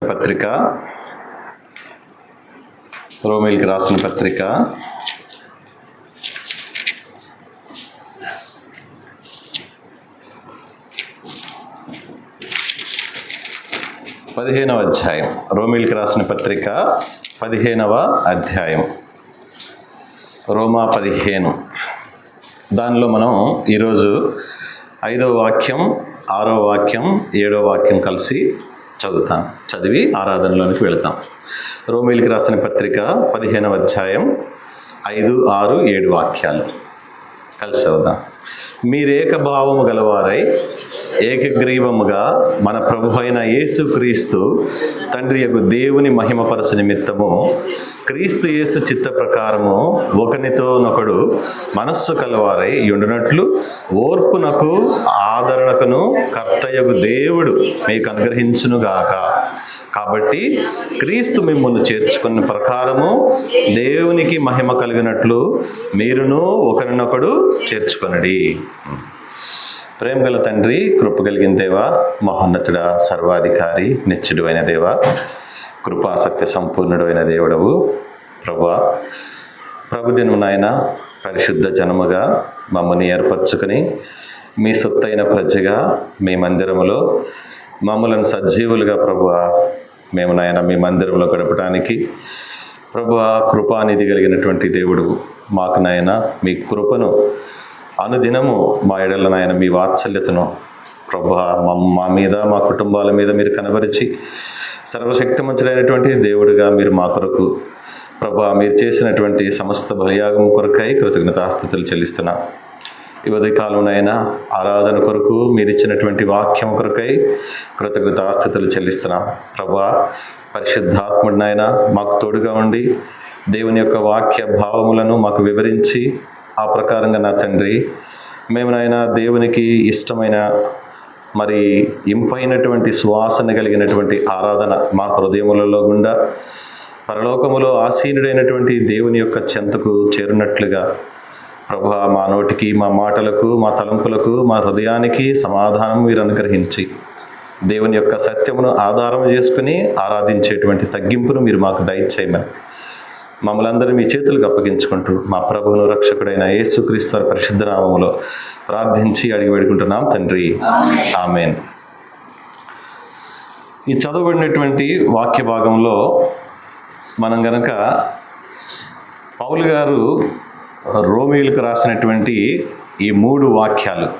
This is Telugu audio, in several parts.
పత్రిక, రోమీయులకు రాసిన పత్రిక 15వ అధ్యాయం. రోమీయులకు రాసిన పత్రిక 15వ అధ్యాయం, రోమా 15. దానిలో మనం ఈరోజు 5వ వాక్యం, 6వ వాక్యం, 7వ వాక్యం కలిసి చదివి ఆరాధనలోనికి వెళతాం. రోమీయులకు రాసిన పత్రిక 15వ అధ్యాయం 5, 6, 7 వాక్యాలు కలిసి చదువుదాం. మీరేక భావము గలవారై ఏకగ్రీవముగా మన ప్రభు అయిన యేసుక్రీస్తు తండ్రి యొక్క దేవుని మహిమపరచు నిమిత్తము క్రీస్తు యేసు చిత్త ప్రకారము ఒకనితోనొకడు మనస్సు కలవారై ఉండునట్లు ఓర్పునకు ఆదరణకును కర్తయగు దేవుడు మీకు అనుగ్రహించునుగాక. కాబట్టి క్రీస్తు మిమ్మును చేర్చుకున్న ప్రకారము దేవునికి మహిమ కలిగినట్లు మీరును ఒకరినొకడు చేర్చుకొనడి. ప్రేమ గల తండ్రి, కృప కలిగిన దేవా, మహోన్నతుడా, సర్వాధికారి, నిత్యుడు అయిన దేవా, కృపాసక్తి సంపూర్ణుడు అయిన దేవుడవు ప్రభువా, ప్రభుదినం నాయన పరిశుద్ధ జనముగా మమ్మల్ని ఏర్పరచుకొని మీ సొత్తైన ప్రజగా మీ మందిరములో మమ్మలను సజీవులుగా ప్రభువా మేము నాయన మీ మందిరంలో గడపడానికి ప్రభువా కృపానిధి కలిగినటువంటి దేవుడు మాకు నాయన మీ కృపను అనుదినము మా ఎడల నాయన మీ వాత్సల్యతను ప్రభువా మా మీద మా కుటుంబాల మీద మీరు కనబరిచి సర్వశక్తిమంతుడైనటువంటి దేవుడిగా మీరు మా కొరకు ప్రభువా మీరు చేసినటువంటి సమస్త బలియాగం కొరకై కృతజ్ఞతాస్తుతులు చెల్లిస్తున్నాం. ఈ ఉదయకాలంనైనా ఆరాధన కొరకు మీరు ఇచ్చినటువంటి వాక్యం కొరకై కృతజ్ఞతాస్తుతులు చెల్లిస్తున్నాం. ప్రభువా పరిశుద్ధాత్ముడినైనా మాకు తోడుగా ఉండి దేవుని యొక్క వాక్య భావములను మాకు వివరించి ఆ ప్రకారంగా నా తండ్రి మేము నాయనా దేవునికి ఇష్టమైన మరి ఇంపైనటువంటి సువాసన కలిగినటువంటి ఆరాధన మా హృదయములలో గుండా పరలోకములో ఆసీనుడైనటువంటి దేవుని యొక్క చెంతకు చేరినట్లుగా ప్రభువా మా నోటికి, మా మాటలకు, మా తలంపులకు, మా హృదయానికి సమాధానం మీరు అనుగ్రహించి దేవుని యొక్క సత్యమును ఆధారం చేసుకుని ఆరాధించేటువంటి తగ్గింపును మీరు మాకు దయచేయమని మమ్మల్ని అందరూ మీ చేతులకు అప్పగించుకుంటూ మా ప్రభువును రక్షకుడైన యేసుక్రీస్తు వారి పరిశుద్ధ నామములో ప్రార్థించి అడిగి వేడుకుంటున్నాం తండ్రి, ఆమేన్. ఈ చదవబడినటువంటి వాక్య భాగంలో మనం గనక పౌలు గారు రోమీయులకు రాసినటువంటి ఈ 3 వాక్యాలు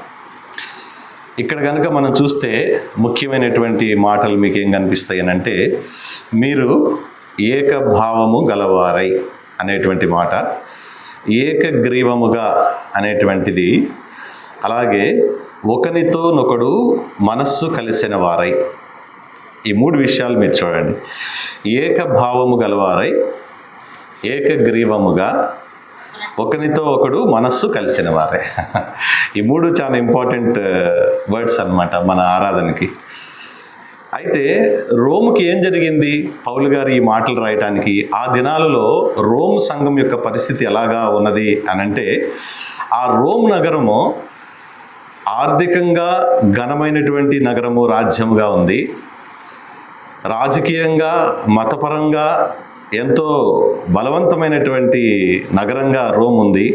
ఇక్కడ కనుక మనం చూస్తే ముఖ్యమైనటువంటి మాటలు మీకు ఏం కనిపిస్తాయి అని అంటే, మీరు ఏకభావము గలవారై అనేటువంటి మాట, ఏకగ్రీవముగా అనేటువంటిది, అలాగే ఒకనితోనొకడు మనస్సు కలిసిన వారై. ఈ 3 విషయాలు మీరు చూడండి. ఏకభావము గలవారై, ఏకగ్రీవముగా, ఒకనితో ఒకడు మనస్సు కలిసిన వారే. ఈ 3 చాలా ఇంపార్టెంట్ వర్డ్స్ అన్నమాట మన ఆరాధనకి. అయితే రోముకి ఏం జరిగింది పౌలు గారు ఈ మాటలు రాయటానికి? ఆ దినాలలో రోమ్ సంఘం యొక్క పరిస్థితి ఎలాగా ఉన్నది అనంటే, ఆ రోమ్ నగరము ఆర్థికంగా ఘనమైనటువంటి నగరము, రాజ్యముగా ఉంది. రాజకీయంగా, మతపరంగా ఎంతో బలవంతమైనటువంటి నగరంగా రోమ్ ఉంది.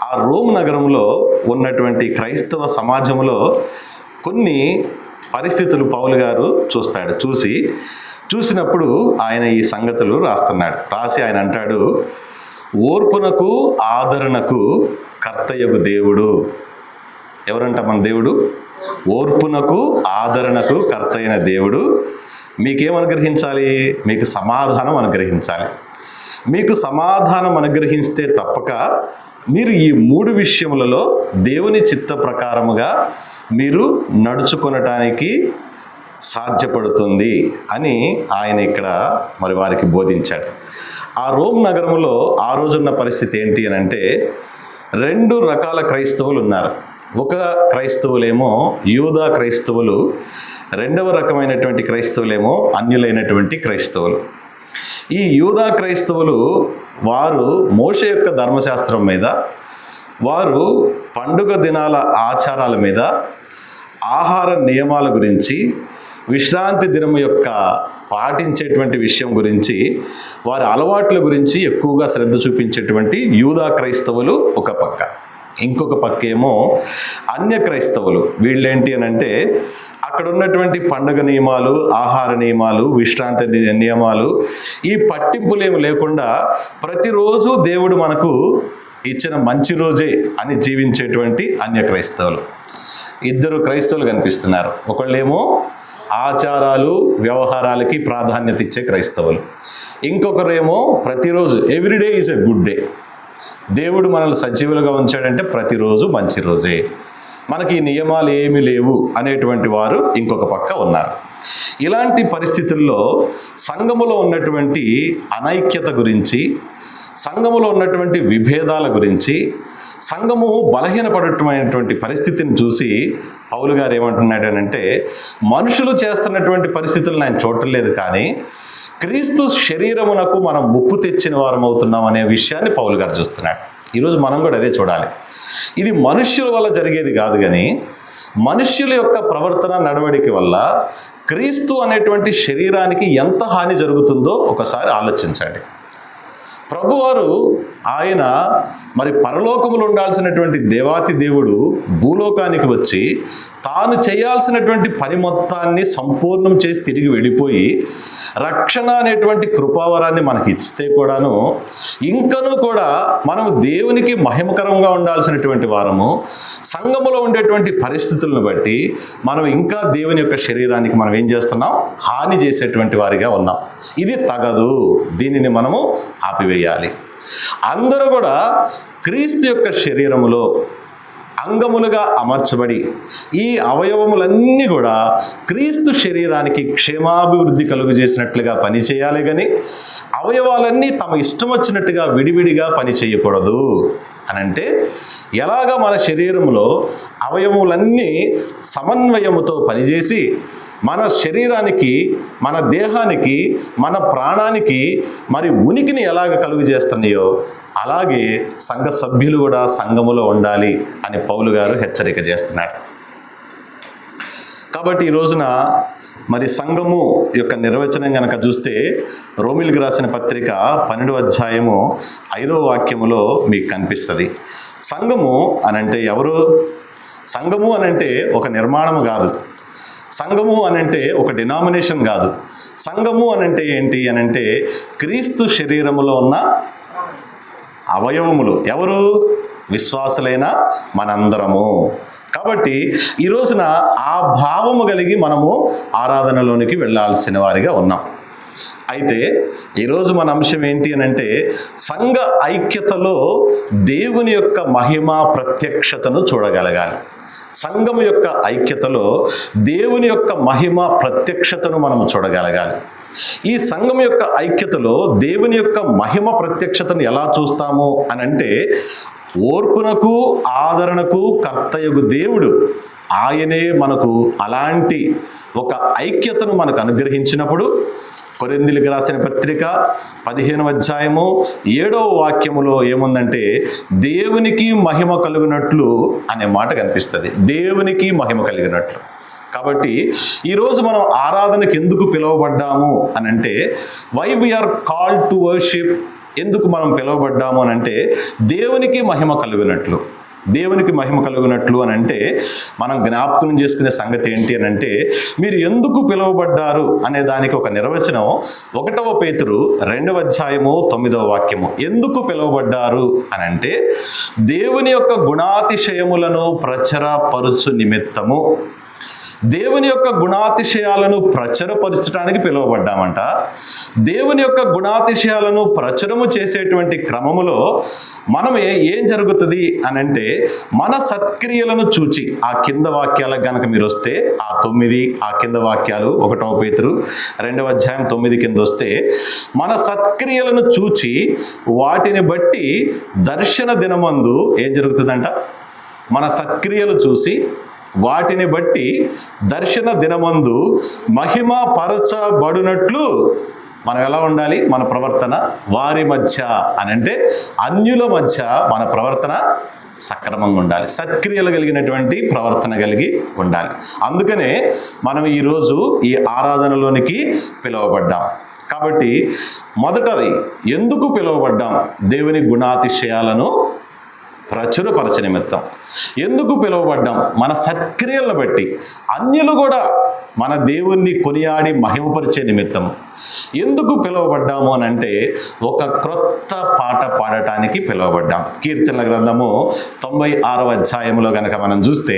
ఆ రోమ్ నగరంలో ఉన్నటువంటి క్రైస్తవ సమాజంలో కొన్ని పరిస్థితులు పౌలు గారు చూసినప్పుడు ఆయన ఈ సంగతులు రాసి ఆయన అంటాడు, ఓర్పునకు ఆదరణకు కర్తయగు దేవుడు. ఎవరంట మన దేవుడు? ఓర్పునకు ఆదరణకు కర్త అయిన దేవుడు మీకేం అనుగ్రహించాలి? మీకు సమాధానం అనుగ్రహించాలి. మీకు సమాధానం అనుగ్రహిస్తే తప్పక మీరు ఈ 3 విషయములలో దేవుని చిత్త ప్రకారముగా మీరు నడుచుకొనటానికి సాధ్యపడుతుంది అని ఆయన ఇక్కడ మరి వారికి బోధించాడు. ఆ రోమ్ నగరంలో ఆ రోజున్న పరిస్థితి ఏంటి అని అంటే, 2 రకాల క్రైస్తవులు ఉన్నారు. ఒక క్రైస్తవులేమో యూదా క్రైస్తవులు, రెండవ రకమైనటువంటి క్రైస్తవులేమో అన్యులైనటువంటి క్రైస్తవులు. ఈ యూదా క్రైస్తవులు వారు మోషే యొక్క ధర్మశాస్త్రం మీద, వారు పండుగ దినాల ఆచారాల మీద, ఆహార నియమాల గురించి, విశ్రాంతి దినము యొక్క పాటించేటువంటి విషయం గురించి, వారి అలవాట్ల గురించి ఎక్కువగా శ్రద్ధ చూపించేటువంటి యూదా క్రైస్తవులు ఒక పక్క, ఇంకొక పక్క ఏమో అన్య క్రైస్తవులు. వీళ్ళేంటి అని అంటే అక్కడ ఉన్నటువంటి పండగ నియమాలు, ఆహార నియమాలు, విశ్రాంతి నియమాలు, ఈ పట్టింపులేమి లేకుండా ప్రతిరోజు దేవుడు మనకు ఇచ్చిన మంచి రోజే అని జీవించేటువంటి అన్య క్రైస్తవులు. ఇద్దరు క్రైస్తవులు కనిపిస్తున్నారు. ఒకళ్ళేమో ఆచారాలు, వ్యవహారాలకి ప్రాధాన్యత ఇచ్చే క్రైస్తవులు, ఇంకొకరేమో ప్రతిరోజు everyday is a good day, దేవుడు మనల్ని సజీవులుగా ఉంచాడంటే ప్రతిరోజు మంచి రోజే, మనకి ఈ నియమాలు ఏమీ లేవు అనేటువంటి వారు ఇంకొక పక్క ఉన్నారు. ఇలాంటి పరిస్థితుల్లో సంఘములో ఉన్నటువంటి అనైక్యత గురించి, సంఘములో ఉన్నటువంటి విభేదాల గురించి, సంఘము బలహీనపడటమైనటువంటి పరిస్థితిని చూసి పౌలు గారు ఏమంటున్నాడనంటే, మనుషులు చేస్తున్నటువంటి పరిస్థితులను ఆయన చూడటం లేదు, కానీ క్రీస్తు శరీరమునకు మనం ముప్పు తెచ్చిన వారం అవుతున్నాం అనే విషయాన్ని పౌలు గారు చూస్తున్నాడు. ఈరోజు మనం కూడా అదే చూడాలి. ఇది మనుష్యుల వల్ల జరిగేది కాదు, కానీ మనుష్యుల యొక్క ప్రవర్తన, నడవడిక వల్ల క్రీస్తు అనేటువంటి శరీరానికి ఎంత హాని జరుగుతుందో ఒకసారి ఆలోచించండి. ప్రభువారు ఆయన మరి పరలోకములో ఉండాల్సినటువంటి దేవాతి దేవుడు భూలోకానికి వచ్చి తాను చేయాల్సినటువంటి పని మొత్తాన్ని సంపూర్ణం చేసి తిరిగి వెళ్ళిపోయి రక్షణ అనేటువంటి కృపావరాన్ని మనకి ఇస్తే కూడాను, ఇంకనూ కూడా మనం దేవునికి మహిమకరంగా ఉండాల్సినటువంటి వారము, సంఘములో ఉండేటువంటి పరిస్థితులను బట్టి మనం ఇంకా దేవుని యొక్క శరీరానికి మనం ఏం చేస్తున్నాం, హాని చేసేటువంటి వారిగా ఉన్నాం. ఇది తగదు, దీనిని మనము ఆపివేయాలి. అందరూ కూడా క్రీస్తు యొక్క శరీరములో అంగములుగా అమర్చబడి ఈ అవయవములన్నీ కూడా క్రీస్తు శరీరానికి క్షేమాభివృద్ధి కలుగజేసినట్లుగా పనిచేయాలి, కానీ అవయవాలన్నీ తమ ఇష్టం వచ్చినట్టుగా విడివిడిగా పని చేయకూడదు. అనంటే ఎలాగ మన శరీరంలో అవయవములన్నీ సమన్వయముతో పనిచేసి మన శరీరానికి, మన దేహానికి, మన ప్రాణానికి మరి ఉనికిని ఎలాగ కలుగు చేస్తున్నాయో అలాగే సంఘ సభ్యులు కూడా సంఘములో ఉండాలి అని పౌలు గారు హెచ్చరిక చేస్తున్నాడు. కాబట్టి ఈ రోజున మరి సంఘము యొక్క నిర్వచనం కనుక చూస్తే, రోమిలికి రాసిన పత్రిక 12వ అధ్యాయము 5వ వాక్యములో మీకు కనిపిస్తుంది. సంఘము అనంటే ఎవరు? సంఘము అనంటే ఒక నిర్మాణము కాదు, సంఘము అనంటే ఒక డినామినేషన్ కాదు. సంఘము అనంటే ఏంటి అనంటే క్రీస్తు శరీరములో ఉన్న అవయవములు. ఎవరు? విశ్వాసులైన మనందరము. కాబట్టి ఈ రోజున ఆ భావము కలిగి మనము ఆరాధనలోనికి వెళ్ళాల్సిన వారిగా ఉన్నాం. అయితే ఈరోజు మన అంశం ఏంటి అనంటే, సంఘ ఐక్యతలో దేవుని యొక్క మహిమ ప్రత్యక్షతను చూడగలగాలి. సంఘము యొక్క ఐక్యతలో దేవుని యొక్క మహిమ ప్రత్యక్షతను మనం చూడగలగాలి. ఈ సంఘం యొక్క ఐక్యతలో దేవుని యొక్క మహిమ ప్రత్యక్షతను ఎలా చూస్తాము అనంటే, ఓర్పునకు ఆదరణకు కర్తయగు దేవుడు ఆయనే మనకు అలాంటి ఒక ఐక్యతను మనకు అనుగ్రహించినప్పుడు, కొరింథీయులకు రాసిన పత్రిక 15వ అధ్యాయము 7వ వాక్యములో ఏముందంటే, దేవునికి మహిమ కలుగునట్లు అనే మాట కనిపిస్తుంది. దేవునికి మహిమ కలిగినట్లు. కాబట్టి ఈరోజు మనం ఆరాధనకు ఎందుకు పిలువబడ్డాము అనంటే, why we are called to worship, ఎందుకు మనం పిలువబడ్డాము అనంటే దేవునికి మహిమ కలుగునట్లు. దేవునికి మహిమ కలుగునట్లు అని అంటే మనం జ్ఞాపకం చేసుకునే సంగతి ఏంటి అని అంటే, మీరు ఎందుకు పిలువబడ్డారు అనే దానికి ఒక నిర్వచనం 1వ పేతురు 2వ అధ్యాయము 9వ వాక్యము. ఎందుకు పిలువబడ్డారు అని అంటే, దేవుని యొక్క గుణాతిశయములను ప్రచురపరచు నిమిత్తము. దేవుని యొక్క గుణాతిశయాలను ప్రచురపరచడానికి పిలువబడ్డామంట. దేవుని యొక్క గుణాతిశయాలను ప్రచురము చేసేటువంటి క్రమములో మనం ఏం జరుగుతుంది అని అంటే, మన సత్క్రియలను చూచి, ఆ కింద వాక్యాలకు గనక మీరు వస్తే ఆ 9 ఆ కింద వాక్యాలు 1వ పేతురు 2వ అధ్యాయం 9 కింద వస్తే, మన సత్క్రియలను చూచి వాటిని బట్టి దర్శన దినమందు ఏం జరుగుతుందంట, మన సత్క్రియలు చూసి వాటిని బట్టి దర్శన దినమందు మహిమ పరచబడునట్లు మనం ఎలా ఉండాలి? మన ప్రవర్తన వారి మధ్య అని అంటే అన్యుల మధ్య మన ప్రవర్తన సక్రమంగా ఉండాలి, సత్క్రియలు కలిగినటువంటి ప్రవర్తన కలిగి ఉండాలి. అందుకనే మనం ఈరోజు ఈ ఆరాధనలోనికి పిలువబడ్డాం. కాబట్టి మొదటది ఎందుకు పిలువబడ్డాం? దేవుని గుణాతిశయాలను ప్రచురపరచ నిమిత్తం. ఎందుకు పిలువబడ్డాం? మన సత్క్రియలను బట్టి అన్యులు కూడా మన దేవుణ్ణి కొనియాడి మహిమపరిచే నిమిత్తం. ఎందుకు పిలువబడ్డాము అని అంటే ఒక క్రొత్త పాట పాడటానికి పిలువబడ్డాం. కీర్తనల గ్రంథము 96వ అధ్యాయంలో కనుక మనం చూస్తే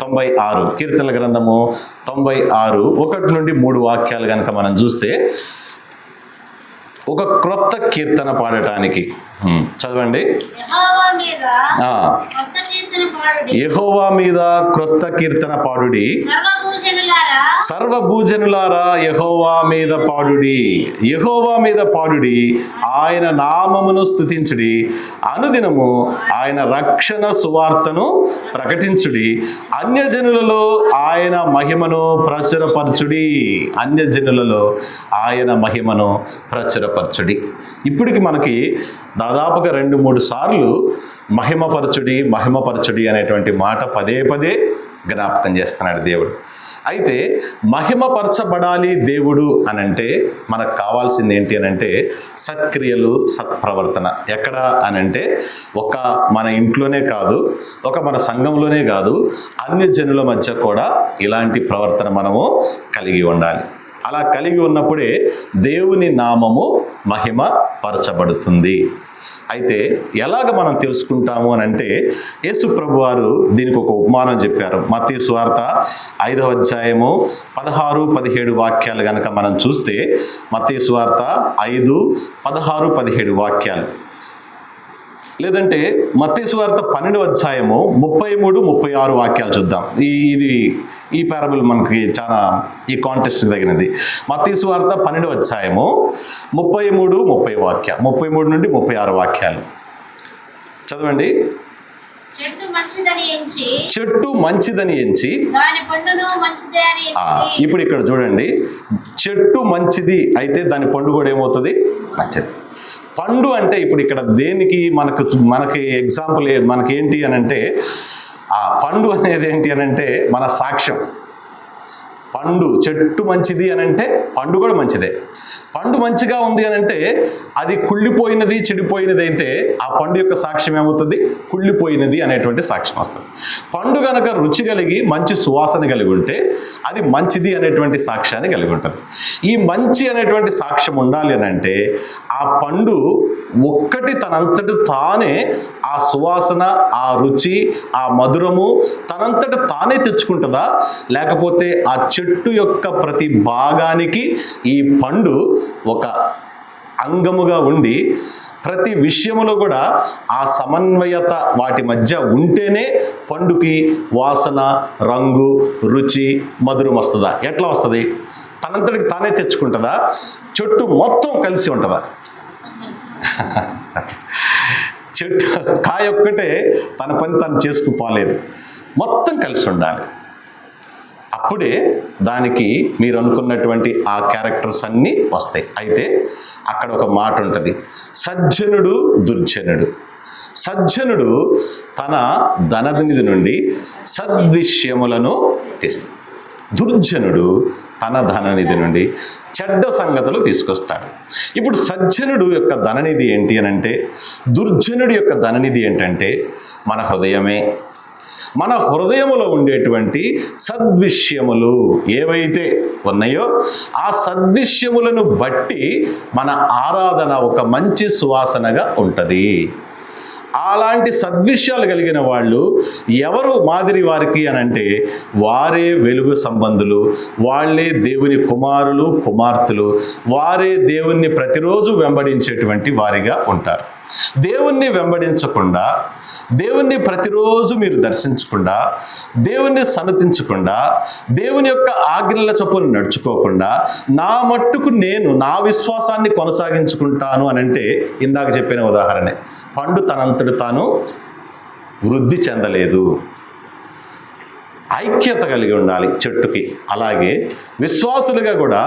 96 కీర్తనల గ్రంథము 96 1 నుండి 3 వాక్యాలు కనుక మనం చూస్తే ఒక క్రొత్త కీర్తన పాడటానికి చదవండి. యెహోవా మీద క్రొత్త కీర్తన పాడుడి, సర్వభూజనులారా యెహోవా మీద పాడుడి. యెహోవా మీద పాడుడి, ఆయన నామమును స్తుతించుడి. అనుదినము ఆయన రక్షణ సువార్తను ప్రకటించుడి. అన్యజనులలో ఆయన మహిమను ప్రచురపరచుడి. అన్యజనులలో ఆయన మహిమను ప్రచురపరచుడి. ఇప్పటికి మనకి దాదాపుగా 2-3 సార్లు మహిమపరచుడి అనేటువంటి మాట పదే పదే జ్ఞాపకం చేస్తున్నాడు దేవుడు. అయితే మహిమపరచబడాలి దేవుడు అనంటే మనకు కావాల్సింది ఏంటి అనంటే సత్క్రియలు, సత్ప్రవర్తన. ఎక్కడ అనంటే ఒక మన ఇంట్లోనే కాదు, ఒక మన సంఘంలోనే కాదు, అన్య జనుల మధ్య కూడా ఇలాంటి ప్రవర్తన మనము కలిగి ఉండాలి. అలా కలిగి ఉన్నప్పుడే దేవుని నామము మహిమ పరచబడుతుంది. అయితే ఎలాగ మనం తెలుసుకుంటాము అని అంటే యేసు ప్రభు వారు దీనికి ఒక ఉపమానం చెప్పారు. మత్తయి సువార్త 5వ అధ్యాయము 16-17 వాక్యాలు కనుక మనం చూస్తే మత్తయి సువార్త 5, 16, 17 వాక్యాలు, లేదంటే మత్తయి సువార్త 12వ అధ్యాయము 33, 36 వాక్యాలు చూద్దాం. ఈ పారబుల్ మనకి చాలా ఈ కాంటెక్స్ట్ తగినది. మత్తయి సువార్త 12వ అధ్యాయము 33, 30 వాక్యాలు, 33 నుండి 36 వాక్యాలు చదవండి. చెట్టు మంచిదని ఎంచి, ఇప్పుడు ఇక్కడ చూడండి, చెట్టు మంచిది అయితే దాని పండు కూడా ఏమవుతుంది? మంచిది. పండు అంటే ఇప్పుడు ఇక్కడ దేనికి మనకి ఎగ్జాంపుల్ మనకి ఏంటి అని అంటే ఆ పండు అనేది ఏంటి అని అంటే మన సాక్ష్యం. పండు చెట్టు మంచిది అని అంటే పండు కూడా మంచిదే. పండు మంచిగా ఉంది అని అంటే అది కుళ్ళిపోయినది, చెడిపోయినది అయితే ఆ పండు యొక్క సాక్ష్యం ఏమవుతుంది? కుళ్ళిపోయినది అనేటువంటి సాక్ష్యం వస్తుంది. పండు కనుక రుచి కలిగి మంచి సువాసన కలిగి ఉంటే అది మంచిది అనేటువంటి సాక్ష్యాన్ని కలిగి ఉంటుంది. ఈ మంచి అనేటువంటి సాక్ష్యం ఉండాలి అని అంటే ఆ పండు ఒక్కటి తనంతటి తానే ఆ సువాసన, ఆ రుచి, ఆ మధురము తనంతటి తానే తెచ్చుకుంటుందా, లేకపోతే ఆ చెట్టు యొక్క ప్రతి భాగానికి ఈ పండు ఒక అంగముగా ఉండి ప్రతి విషయములో కూడా ఆ సమన్వయత వాటి మధ్య ఉంటేనే పండుకి వాసన, రంగు, రుచి, మధురం వస్తుందా? ఎట్లా వస్తుంది? తనంతటికి తానే తెచ్చుకుంటుందా? చెట్టు మొత్తం కలిసి ఉంటుందా? చెట్టు కాయ ఒక్కటే తన పని తను చేసుకుపోలేదు, మొత్తం కలిసి ఉండాలి. అప్పుడే దానికి మీరు అనుకున్నటువంటి ఆ క్యారెక్టర్స్ అన్నీ వస్తాయి. అయితే అక్కడ ఒక మాట ఉంటుంది, సజ్జనుడు, దుర్జనుడు. సజ్జనుడు తన ధననిధి నుండి సద్విషయములను తీస్తాడు. దుర్జనుడు తన ధననిధి నుండి చెడ్డ సంగతులు తీసుకొస్తాడు. ఇప్పుడు సజ్జనుడు యొక్క ధననిధి ఏంటి అని అంటే, దుర్జనుడి యొక్క ధననిధి ఏంటంటే మన హృదయమే. మన హృదయములో ఉండేటువంటి సద్విషయములు ఏవైతే ఉన్నాయో ఆ సద్విషయములను బట్టి మన ఆరాధన ఒక మంచి సువాసనగా ఉంటుంది. అలాంటి సద్విషయాలు కలిగిన వాళ్ళు ఎవరు మాదిరి వారికి అని అంటే వారే వెలుగు సంబంధులు, వాళ్ళే దేవుని కుమారులు, కుమార్తెలు, వారే దేవుణ్ణి ప్రతిరోజు వెంబడించేటువంటి వారిగా ఉంటారు. దేవుణ్ణి వెంబడించకుండా, దేవుణ్ణి ప్రతిరోజు మీరు దర్శించకుండా, దేవుణ్ణి సన్నతించకుండా, దేవుని యొక్క ఆజ్ఞల చొప్పున నడుచుకోకుండా నా మట్టుకు నేను నా విశ్వాసాన్ని కొనసాగించుకుంటాను అని అంటే ఇందాక చెప్పిన ఉదాహరణే, పండు తనంతటి తాను వృద్ధి చెందలేదు. ఐక్యత కలిగి ఉండాలి చెట్టుకి. అలాగే విశ్వాసులుగా కూడా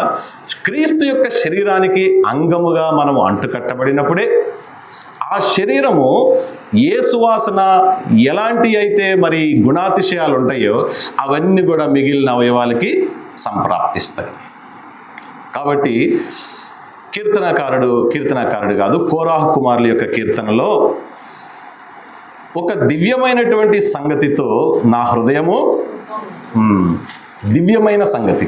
క్రీస్తు యొక్క శరీరానికి అంగముగా మనము అంటుకట్టబడినప్పుడే ఆ శరీరము ఏ సువాసన ఎలాంటి అయితే మరి గుణాతిశయాలు ఉంటాయో అవన్నీ కూడా మిగిలిన అవయవాలకి సంప్రాప్తిస్తాయి. కాబట్టి కీర్తనకారుడు కాదు, కోరాహు కుమారుల యొక్క కీర్తనలో ఒక దివ్యమైనటువంటి సంగతితో నా హృదయము, దివ్యమైన సంగతి.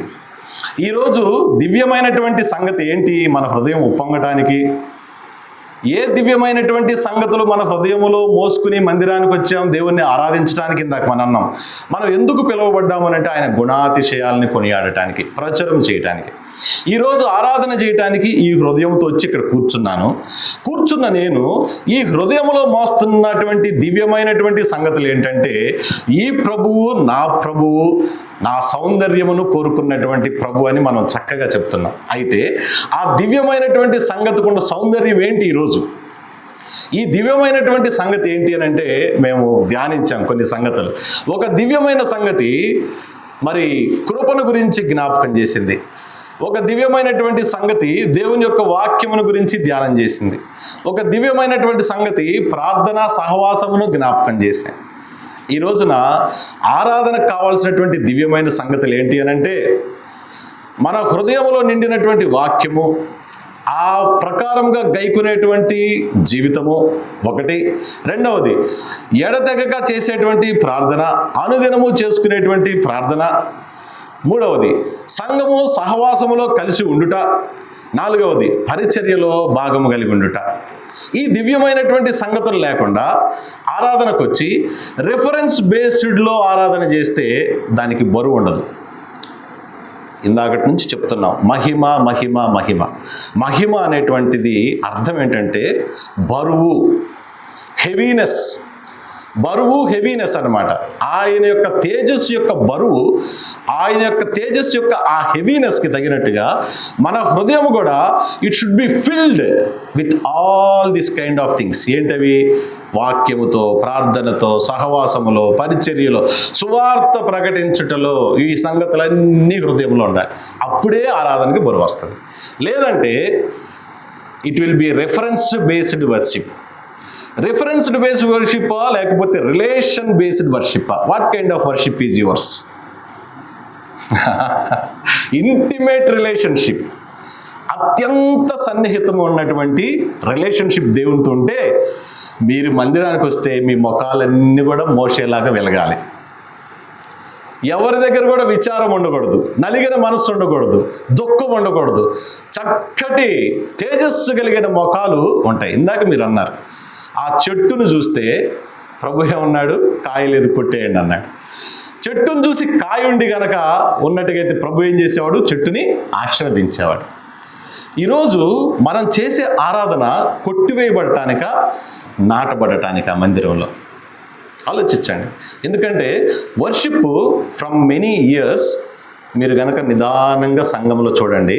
ఈరోజు దివ్యమైనటువంటి సంగతి ఏంటి? మన హృదయం ఉప్పొంగటానికి. ఏ దివ్యమైనటువంటి సంగతులు మన హృదయములో మోసుకుని మందిరానికి వచ్చాం దేవుణ్ణి ఆరాధించడానికి? ఇందాక మనం అన్నాం, మనం ఎందుకు పిలువబడ్డామనంటే ఆయన గుణాతిశయాలని కొనియాడటానికి, ప్రచురం చేయటానికి. ఈరోజు ఆరాధన చేయటానికి ఈ హృదయంతో వచ్చి ఇక్కడ కూర్చున్న నేను ఈ హృదయంలో మోస్తున్నటువంటి దివ్యమైనటువంటి సంగతులు ఏంటంటే, ఈ ప్రభువు నా సౌందర్యమును కోరుకున్నటువంటి ప్రభు అని మనం చక్కగా చెప్తున్నాం. అయితే ఆ దివ్యమైనటువంటి సంగతికున్న సౌందర్యం ఏంటి? ఈరోజు ఈ దివ్యమైనటువంటి సంగతి ఏంటి అని అంటే, మేము ధ్యానించాం కొన్ని సంగతులు. ఒక దివ్యమైన సంగతి మరి కృపను గురించి జ్ఞాపకం చేసింది. ఒక దివ్యమైనటువంటి సంగతి దేవుని యొక్క వాక్యమును గురించి ధ్యానం చేసింది. ఒక దివ్యమైనటువంటి సంగతి ప్రార్థనా సహవాసమును జ్ఞాపకం చేశాను. ఈ రోజున ఆరాధనకు కావాల్సినటువంటి దివ్యమైన సంగతులు ఏంటి అని అంటే, మన హృదయంలో నిండినటువంటి వాక్యము, ఆ ప్రకారంగా గైకునేటువంటి జీవితము ఒకటి. రెండవది, ఎడతెగక చేసేటువంటి ప్రార్థన, అనుదినము చేసుకునేటువంటి ప్రార్థన. మూడవది, సంఘము సహవాసములో కలిసి ఉండుట. నాలుగవది, పరిచర్యలో భాగము కలిగి ఉండుట. ఈ దివ్యమైనటువంటి సంగతులు లేకుండా ఆరాధనకు వచ్చి రెఫరెన్స్ బేస్డ్లో ఆరాధన చేస్తే దానికి బరువు ఉండదు. ఇందాకటి నుంచి చెప్తున్నాం, మహిమ మహిమ మహిమ. మహిమ అనేటువంటిది అర్థం ఏంటంటే బరువు, హెవీనెస్. అన్నమాట. ఆయన యొక్క తేజస్సు యొక్క బరువు, ఆయన యొక్క తేజస్సు యొక్క ఆ హెవీనెస్కి తగినట్టుగా మన హృదయం కూడా it should be filled with all this kind of things. ఏంటవి? వాక్యముతో, ప్రార్థనతో, సహవాసములో, పరిచర్యలో, సువార్త ప్రకటించుటలో ఈ సంగతులన్నీ హృదయంలో ఉండాలి. అప్పుడే ఆరాధనకి బరువు వస్తుంది. లేదంటే it will be reference based worship. Referenced based worship లేకపోతే relation based worship? What kind of worship is yours? Intimate relationship, అత్యంత సన్నిహితంగా ఉన్నటువంటి రిలేషన్షిప్ దేవునితో ఉంటే మీరు మందిరానికి వస్తే మీ ముఖాలన్నీ కూడా మోసేలాగా వెలగాలి. ఎవరి దగ్గర కూడా విచారం ఉండకూడదు, నలిగిన మనస్సు ఉండకూడదు, దుఃఖం ఉండకూడదు. చక్కటి తేజస్సు కలిగిన ముఖాలు ఉంటాయి. ఇందాక మీరు అన్నారు, ఆ చెట్టును చూస్తే ప్రభు ఏమన్నాడు? కాయ లేదు, కొట్టేయండి అన్నాడు. చెట్టును చూసి కాయ ఉండి గనక ఉన్నట్టుగా అయితే ప్రభు ఏం చేసేవాడు? చెట్టుని ఆశీర్వదించేవాడు. ఈరోజు మనం చేసే ఆరాధన కొట్టివేయబడటానిక, నాటబడటానిక మందిరంలో? ఆలోచించండి. ఎందుకంటే వర్షిప్ ఫ్రమ్ మెనీ ఇయర్స్, మీరు కనుక నిదానంగా సంఘంలో చూడండి,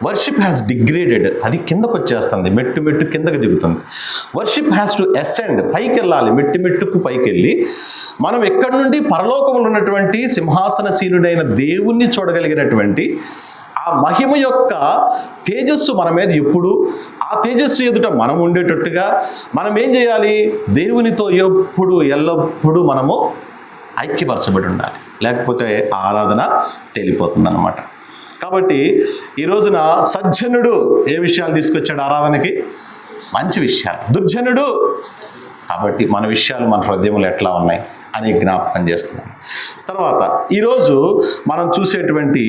వర్షిప్ హ్యాస్ డిగ్రేడెడ్. అది కిందకు వచ్చేస్తుంది, మెట్టు కిందకు దిగుతుంది. వర్షిప్ హ్యాస్ టు అసెండ్, పైకి వెళ్ళాలి, మెట్టుకు పైకి వెళ్ళి మనం ఎక్కడి నుండి పరలోకంలో ఉన్నటువంటి సింహాసనశీలుడైన దేవుణ్ణి చూడగలిగినటువంటి ఆ మహిమ యొక్క తేజస్సు మన మీద ఎప్పుడు, ఆ తేజస్సు ఎదుట మనం ఉండేటట్టుగా మనం ఏం చేయాలి? దేవునితో ఎల్లప్పుడూ మనము ఐక్యపరచబడి ఉండాలి. లేకపోతే ఆరాధన తేలిపోతుంది అన్నమాట. కాబట్టి ఈ రోజున సజ్జనుడు ఏ విషయాలు తీసుకొచ్చాడు ఆరాధనకి? మంచి విషయాలు. దుర్జనుడు కాబట్టి మన విషయాలు మన హృదయంలో ఎట్లా ఉన్నాయి అని జ్ఞాపకం చేస్తున్నాను. తర్వాత ఈరోజు మనం చూసేటువంటి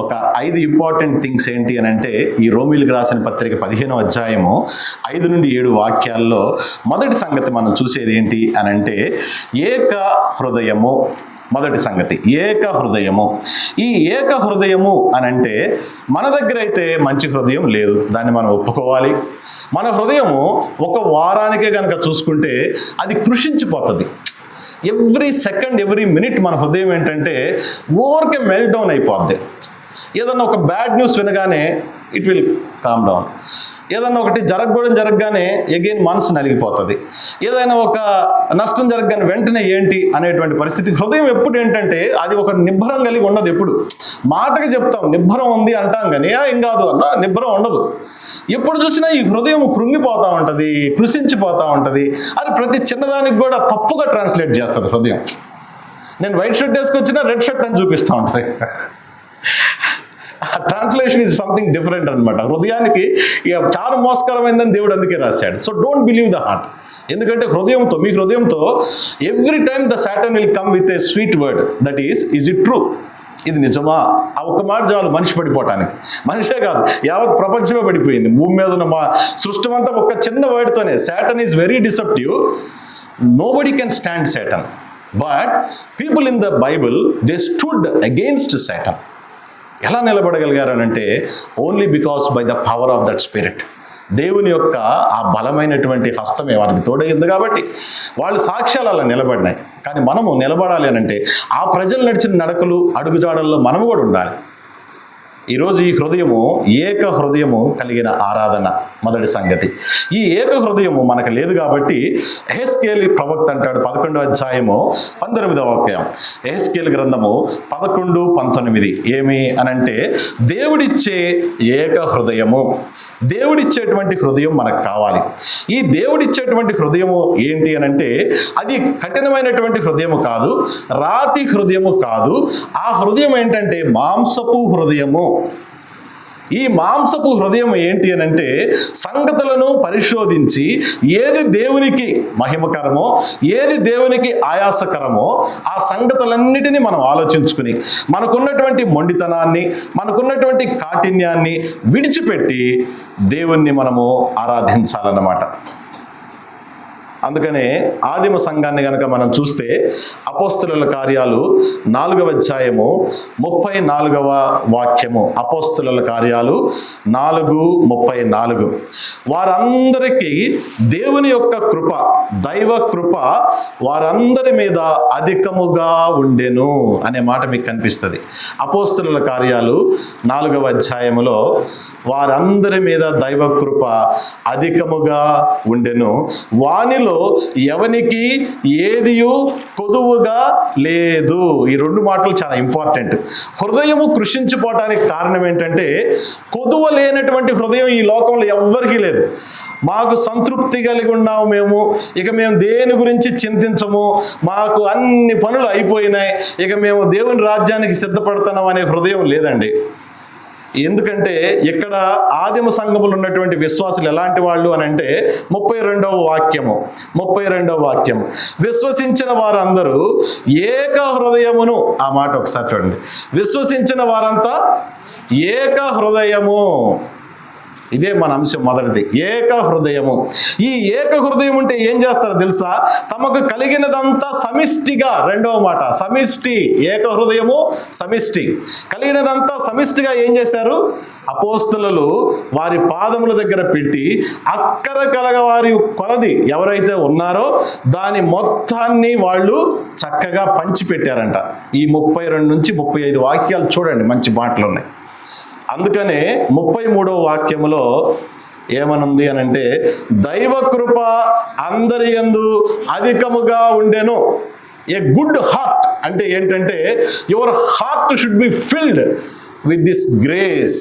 ఒక 5 ఇంపార్టెంట్ థింగ్స్ ఏంటి అని అంటే, ఈ రోమీలకు రాసిన పత్రిక 15వ అధ్యాయము 5 నుండి 7 వాక్యాల్లో మొదటి సంగతి మనం చూసేది ఏంటి అని అంటే, ఏక హృదయము. మొదటి సంగతి ఏక హృదయము. ఈ ఏక హృదయము అని అంటే, మన దగ్గర అయితే మంచి హృదయం లేదు, దాన్ని మనం ఒప్పుకోవాలి. మన హృదయము ఒక వారానికే కనుక చూసుకుంటే అది కృషించిపోతుంది. ఎవ్రీ సెకండ్, ఎవ్రీ మినిట్ మన హృదయం ఏంటంటే ఊరికే మెల్ట్ డౌన్ అయిపోద్ది. ఏదన్నా ఒక బ్యాడ్ న్యూస్ వినగానే ఇట్ విల్ కామ్ డౌన్. ఏదన్నా ఒకటి జరగగానే ఎగైన్ మనసు నలిగిపోతుంది. ఏదైనా ఒక నష్టం జరగగానే వెంటనే ఏంటి అనేటువంటి పరిస్థితి. హృదయం ఎప్పుడు ఏంటంటే అది ఒక నిబ్బరం కలిగి ఉండదు. ఎప్పుడు మాటకి చెప్తాం నిబ్బరం ఉంది అంటాం, కానీ ఏం కాదు అన్న నిబ్బరం ఉండదు. ఎప్పుడు చూసినా ఈ హృదయం కృంగిపోతూ ఉంటుంది, కృషించిపోతూ ఉంటుంది. అది ప్రతి చిన్నదానికి కూడా తప్పుగా ట్రాన్స్లేట్ చేస్తుంది హృదయం. నేను వైట్ షర్ట్ వేసుకొచ్చినా రెడ్ షర్ట్ అని చూపిస్తూ ఉంటుంది. ట్రాన్స్లేషన్ ఈజ్ సంథింగ్ డిఫరెంట్ అనమాట. హృదయానికి ఇక చాలా మోసకరమైందని దేవుడు అందుకే రాశాడు. So don't believe the heart. ఎందుకంటే మీ హృదయంతో every time the Satan will come with a sweet word, that is it true, ఇది నిజమా? ఆ ఒక్క మాట చాలు మనిషి పడిపోవటానికి. మనిషే కాదు, యావత్ ప్రపంచమే పడిపోయింది. భూమి మీద ఉన్న సృష్టి అంతా ఒక్క చిన్న వర్డ్తోనే. Satan is very deceptive. Nobody can stand Satan, but people in the Bible they stood against Satan. ఎలా నిలబడగలిగారనంటే only because by the power of that spirit. దేవుని యొక్క ఆ బలమైనటువంటి హస్తమే వారికి తోడైంది కాబట్టి వాళ్ళు సాక్ష్యాలు అలా నిలబడినాయి. కానీ మనము నిలబడాలి అనంటే ఆ ప్రజలు నడిచిన నడకలు అడుగుజాడల్లో మనము కూడా ఉండాలి. ఈరోజు ఈ హృదయము ఏక హృదయము కలిగిన ఆరాధన మొదటి సంగతి. ఈ ఏక హృదయము మనకు లేదు కాబట్టి ఎహెస్కేలు ప్రవక్త అంటాడు 11వ అధ్యాయము 19వ వాక్యం, ఎహెస్కేలు గ్రంథము 11:19 ఏమి అనంటే దేవుడిచ్చే ఏక హృదయము. దేవుడిచ్చేటువంటి హృదయం మనకు కావాలి. ఈ దేవుడిచ్చేటువంటి హృదయము ఏంటి అనంటే అది కఠినమైనటువంటి హృదయము కాదు, రాతి హృదయము కాదు. ఆ హృదయం ఏంటంటే మాంసపు హృదయము. ఈ మాంసపు హృదయం ఏంటి అనంటే సంగతులను పరిశోధించి ఏది దేవునికి మహిమకరమో, ఏది దేవునికి ఆయాసకరమో ఆ సంగతులన్నిటినీ మనం ఆలోచించుకుని మనకున్నటువంటి మొండితనాన్ని, మనకున్నటువంటి కాఠిన్యాన్ని విడిచిపెట్టి దేవుణ్ణి మనము ఆరాధించాలన్నమాట. అందుకనే ఆదిమ సంఘాన్ని కనుక మనం చూస్తే అపోస్తుల కార్యాలు 4వ అధ్యాయము 34వ వాక్యము, అపోస్తుల కార్యాలు 4:34, వారందరికీ దేవుని యొక్క కృప, దైవ కృప వారందరి మీద అధికముగా ఉండెను అనే మాట మీకు కనిపిస్తుంది. అపోస్తుల కార్యాలు 4వ అధ్యాయములో వారందరి మీద దైవ కృప అధికముగా ఉండెను, వానిలో ఎవనికి ఏదియు కొదువుగా లేదు. ఈ రెండు మాటలు చాలా ఇంపార్టెంట్. హృదయము కృషించిపోవటానికి కారణం ఏంటంటే కొదువ లేనటువంటి హృదయం ఈ లోకంలో ఎవ్వరికీ లేదు. మాకు సంతృప్తి కలిగి ఉన్నాము, ఇక మేము దేని గురించి చింతించము, మాకు అన్ని పనులు అయిపోయినాయి, ఇక మేము దేవుని రాజ్యానికి సిద్ధపడుతున్నాం అనే హృదయం లేదండి. ఎందుకంటే ఇక్కడ ఆదిమ సంఘములు ఉన్నటువంటి విశ్వాసులు ఎలాంటి వాళ్ళు అని అంటే 32వ వాక్యము, విశ్వసించిన వారందరూ ఏక హృదయమును. ఆ మాట ఒకసారి చూడండి, విశ్వసించిన వారంతా ఏక హృదయము. ఇదే మన అంశం మొదటిది, ఏక హృదయము. ఈ ఏక హృదయం ఉంటే ఏం చేస్తారో తెలుసా? తమకు కలిగినదంతా సమిష్టిగా, రెండవ మాట సమిష్టి, ఏక హృదయము సమిష్టి, కలిగినదంతా సమిష్టిగా ఏం చేశారు? అపోస్తలులు వారి పాదముల దగ్గర పెట్టి అక్కర కలగవారి కొలది ఎవరైతే ఉన్నారో దాని మొత్తాన్ని వాళ్ళు చక్కగా పంచిపెట్టారంట. ఈ 32 నుంచి 35 వాక్యాలు చూడండి, మంచి మాటలు ఉన్నాయి. అందుకనే 33వ వాక్యములో ఏమనుంది అనంటే దైవ కృప అందరి యందు అధికముగా ఉండెను. ఏ గుడ్ హార్ట్ అంటే ఏంటంటే your heart should be filled with this grace.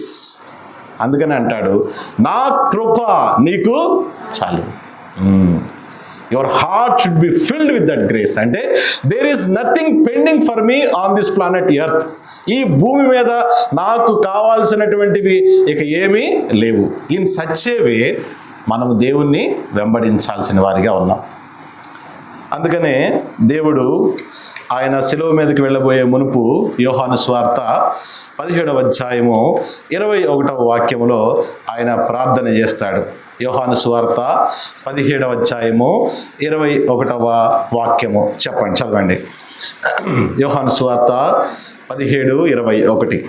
అందుకని అంటాడు నా కృప నీకు చాలు. Your heart should be filled with that grace. అంటే there is nothing pending for me on this planet Earth. ఈ భూమి మీద నాకు కావాల్సినటువంటివి ఇక ఏమీ లేవు. ఇన్ సచ్ ఏ వే మనము దేవుణ్ణి వెంబడించాల్సిన వారిగా ఉన్నాం. అందుకనే దేవుడు ఆయన శిలువ మీదకి వెళ్ళబోయే మునుపు యోహాను సువార్త 17వ అధ్యాయము 21వ వాక్యములో ఆయన ప్రార్థన చేస్తాడు. యోహాను సువార్త 17వ అధ్యాయము 21వ వాక్యము చెప్పండి, చదవండి. యోహాను సువార్త 17:21.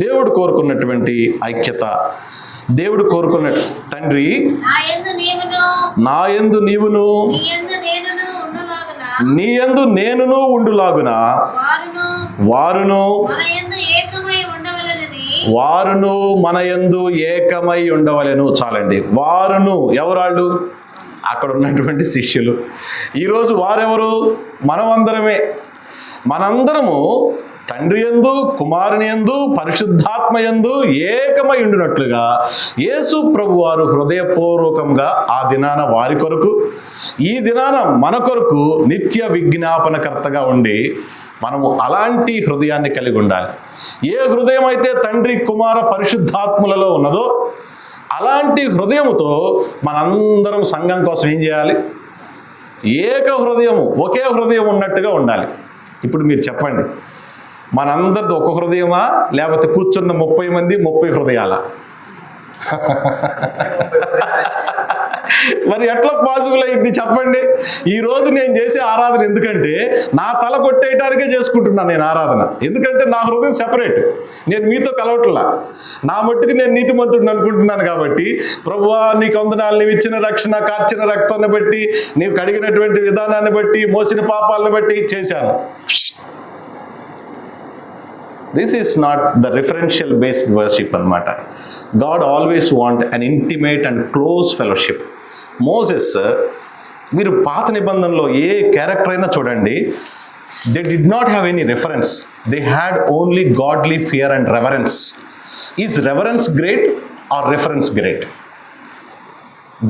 దేవుడు కోరుకున్నటువంటి ఐక్యత, దేవుడు కోరుకున్న తండ్రి నా యందు నీవును నీ యందు నేనును ఉండులాగున వారును వారును మన యందు ఏకమై ఉండవలెను. చాలండి. వారును ఎవరాళ్ళు? అక్కడ ఉన్నటువంటి శిష్యులు. ఈరోజు వారెవరు? మనమందరమే. మనందరము తండ్రి యందు, కుమారుని యందు, పరిశుద్ధాత్మ యందు ఏకమై ఉండినట్లుగా యేసు ప్రభు వారు హృదయపూర్వకంగా ఆ దినాన వారి కొరకు, ఈ దినాన మన కొరకు నిత్య విజ్ఞాపనకర్తగా ఉండి మనము అలాంటి హృదయాన్ని కలిగి ఉండాలి. ఏ హృదయం అయితే తండ్రి, కుమార, పరిశుద్ధాత్ములలో ఉన్నదో అలాంటి హృదయముతో మనందరం సంఘం కోసం ఏం చేయాలి? ఏక హృదయము, ఒకే హృదయం ఉన్నట్టుగా ఉండాలి. ఇప్పుడు మీరు చెప్పండి, మనందరిది ఒక హృదయమా, లేకపోతే కూర్చున్న 30 మంది 30 హృదయాలా? మరి ఎట్లా పాసిబుల్ అయింది చెప్పండి? ఈరోజు నేను చేసే ఆరాధన ఎందుకంటే నా తల కొట్టేయటానికే చేసుకుంటున్నాను నేను ఆరాధన. ఎందుకంటే నా హృదయం సెపరేట్, నేను మీతో కలవట్లా. నా మట్టుకు నేను నీతిమంతుడిని అనుకుంటున్నాను కాబట్టి, ప్రభువా నీకు వందనాలు, నీవు ఇచ్చిన రక్షణ, కార్చిన రక్తాన్ని బట్టి, నీవు కడిగినటువంటి విధానాన్ని బట్టి, మోసిన పాపాలను బట్టి చేశాను. This is not the referential based worship అన్నమాట. God always want an intimate and close fellowship. Moses, మీరు పాత నిబంధనలో ఏ క్యారెక్టర్ అయినా చూడండి, they did not have any reference. They had only godly fear and reverence. Is reverence great or reference great?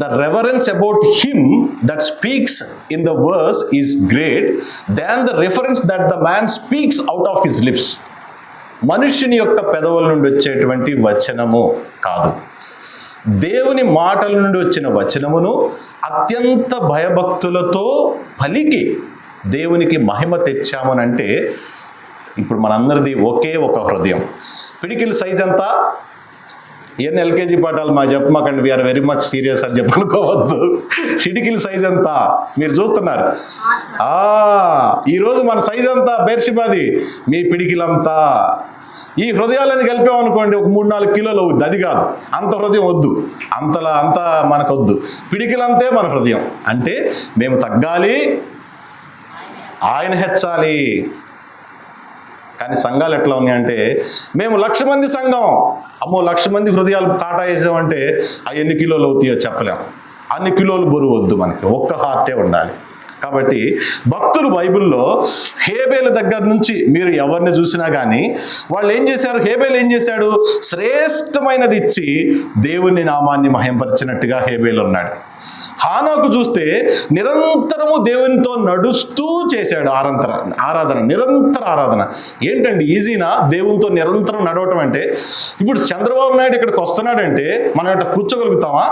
The reverence about him that speaks in the verse is great than the reference that the man speaks out of his lips. మనుష్యుని యొక్క పెదవుల నుండి వచ్చేటువంటి వచనము కాదు, దేవుని మాటల నుండి వచ్చిన వచనమును అత్యంత భయభక్తులతో పలికి దేవునికి మహిమ తెచ్చామనంటే, ఇప్పుడు మనందరిది ఒకే ఒక హృదయం. పిడికిల సైజ్ ఎంత? ఎన్ని ఎల్కేజీ పాఠాలు మా చెప్పమాకండి, వీఆర్ వెరీ మచ్ సీరియస్ అని చెప్పనుకోవద్దు. పిడికిల సైజ్ ఎంత మీరు చూస్తున్నారు? ఈరోజు మన సైజ్ అంతా బేర్షిబాది, మీ పిడికిలంతా. ఈ హృదయాలను కలిపామనుకోండి ఒక 3-4 కిలోలు అవుద్ది. అది కాదు, అంత హృదయం వద్దు, అంతా మనకొద్దు. పిడికిలంతే మన హృదయం. అంటే మేము తగ్గాలి, ఆయన హెచ్చాలి. కానీ సంఘాలు ఎట్లా ఉన్నాయంటే, మేము 1,00,000 మంది సంఘం, అమ్మో 1,00,000 మంది హృదయాలు కాటా వేసామంటే అవి ఎన్ని కిలోలు అవుతాయో చెప్పలేము. అన్ని కిలోలు బరువు వద్దు, మనకి ఒక్క హార్టే ఉండాలి. కాబట్టి భక్తులు బైబిల్లో హేబేలు దగ్గర నుంచి మీరు ఎవరిని చూసినా కానీ వాళ్ళు ఏం చేశారు? హేబేలు ఏం చేశాడు? శ్రేష్టమైనది ఇచ్చి దేవుని నామాన్ని మహింపరిచినట్టుగా హేబేలు ఉన్నాడు. హానోకు చూస్తే నిరంతరము దేవునితో నడుస్తూ చేశాడు ఆరాధన, నిరంతర ఆరాధన. ఏంటండి ఈజీనా దేవునితో నిరంతరం నడవటం అంటే? ఇప్పుడు చంద్రబాబు నాయుడు ఇక్కడికి వస్తున్నాడంటే మనం ఇట్లా కూర్చోగలుగుతామా?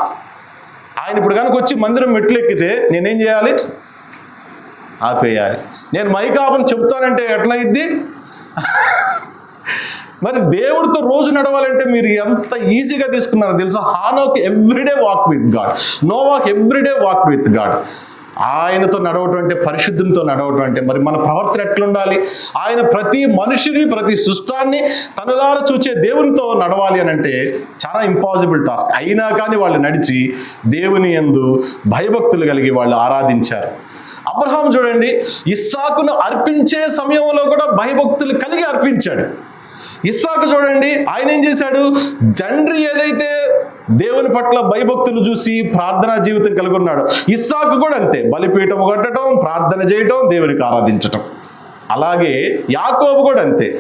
ఆయన ఇప్పుడు కనుక వచ్చి మందిరం మెట్లు ఎక్కితే నేనేం చేయాలి? ఆపేయాలి. నేను మైక్ ఆపని చెప్తానంటే ఎట్లా అయింది? మరి దేవుడితో రోజు నడవాలంటే మీరు ఎంత ఈజీగా తీసుకున్నారో తెలుసా? Enoch everyday walk with God, Novak everyday walk with God. ఆయనతో నడవటం అంటే, పరిశుద్ధంతో నడవటం అంటే మరి మన ప్రవర్తన ఎట్లుండాలి? ఆయన ప్రతి మనిషిని, ప్రతి సృష్టాన్ని కనులారా చూచే దేవునితో నడవాలి అని అంటే చాలా ఇంపాసిబుల్ టాస్క్. అయినా కానీ వాళ్ళు నడిచి దేవుని యందు భయభక్తులు కలిగి వాళ్ళు ఆరాధించారు. అబ్రహాం చూడండి, ఇస్సాకును అర్పించే సమయంలో కూడా భయభక్తులు కలిగి అర్పించాడు. ఇస్సాకు చూడండి, ఆయన ఏం చేశాడు? తండ్రి ఏదైతే దేవుని పట్ల భయభక్తులు చూసి ప్రార్థనా జీవితం కలిగి ఉన్నాడు, ఇస్సాకు కూడా అంతే. బలిపీఠం కట్టడం, ప్రార్థన చేయటం, దేవునికి ఆరాధించటం. అలాగే యాకోబు కూడా అంతే.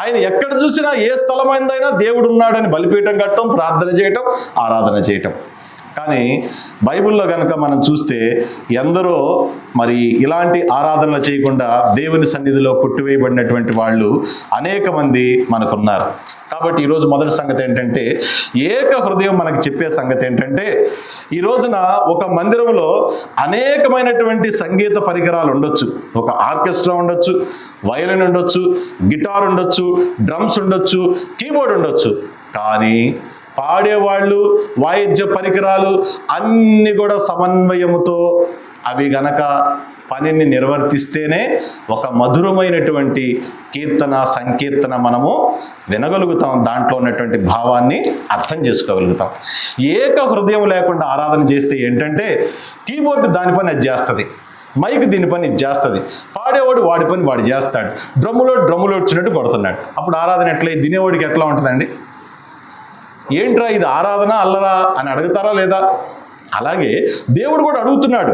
ఆయన ఎక్కడ చూసినా, ఏ స్థలమైందైనా దేవుడు ఉన్నాడని బలిపీఠం కట్టడం, ప్రార్థన చేయటం, ఆరాధన చేయటం. కానీ బైబిల్లో కనుక మనం చూస్తే ఎందరో మరి ఇలాంటి ఆరాధనలు చేయకుండా దేవుని సన్నిధిలో కొట్టివేయబడినటువంటి వాళ్ళు అనేక మంది మనకున్నారు. కాబట్టి ఈరోజు మొదటి సంగతి ఏంటంటే, ఏక హృదయం మనకి చెప్పే సంగతి ఏంటంటే, ఈ రోజున ఒక మందిరంలో అనేకమైనటువంటి సంగీత పరికరాలు ఉండొచ్చు. ఒక ఆర్కెస్ట్రా ఉండొచ్చు, వయలిన్ ఉండొచ్చు, గిటార్ ఉండొచ్చు, డ్రమ్స్ ఉండొచ్చు, కీబోర్డ్ ఉండొచ్చు. కానీ పాడేవాళ్ళు, వాయిద్య పరికరాలు అన్నీ కూడా సమన్వయముతో అవి గనక పనిని నిర్వర్తిస్తేనే ఒక మధురమైనటువంటి కీర్తన, సంకీర్తన మనము వినగలుగుతాం. దాంట్లో ఉన్నటువంటి భావాన్ని అర్థం చేసుకోగలుగుతాం. ఏక హృదయం లేకుండా ఆరాధన చేస్తే ఏంటంటే, కీబోర్డు దాని పని అది చేస్తుంది, మైక్ దీని పని ఇది చేస్తుంది, పాడేవాడు వాడి పని వాడు చేస్తాడు, డ్రమ్ములో వచ్చినట్టు కొడుతున్నాడు. అప్పుడు ఆరాధన ఎట్లా? దినేవాడికి ఎట్లా ఉంటుందండి? ఏంట్రా ఇది ఆరాధన అల్లరా అని అడుగుతారా లేదా? అలాగే దేవుడు కూడా అడుగుతున్నాడు.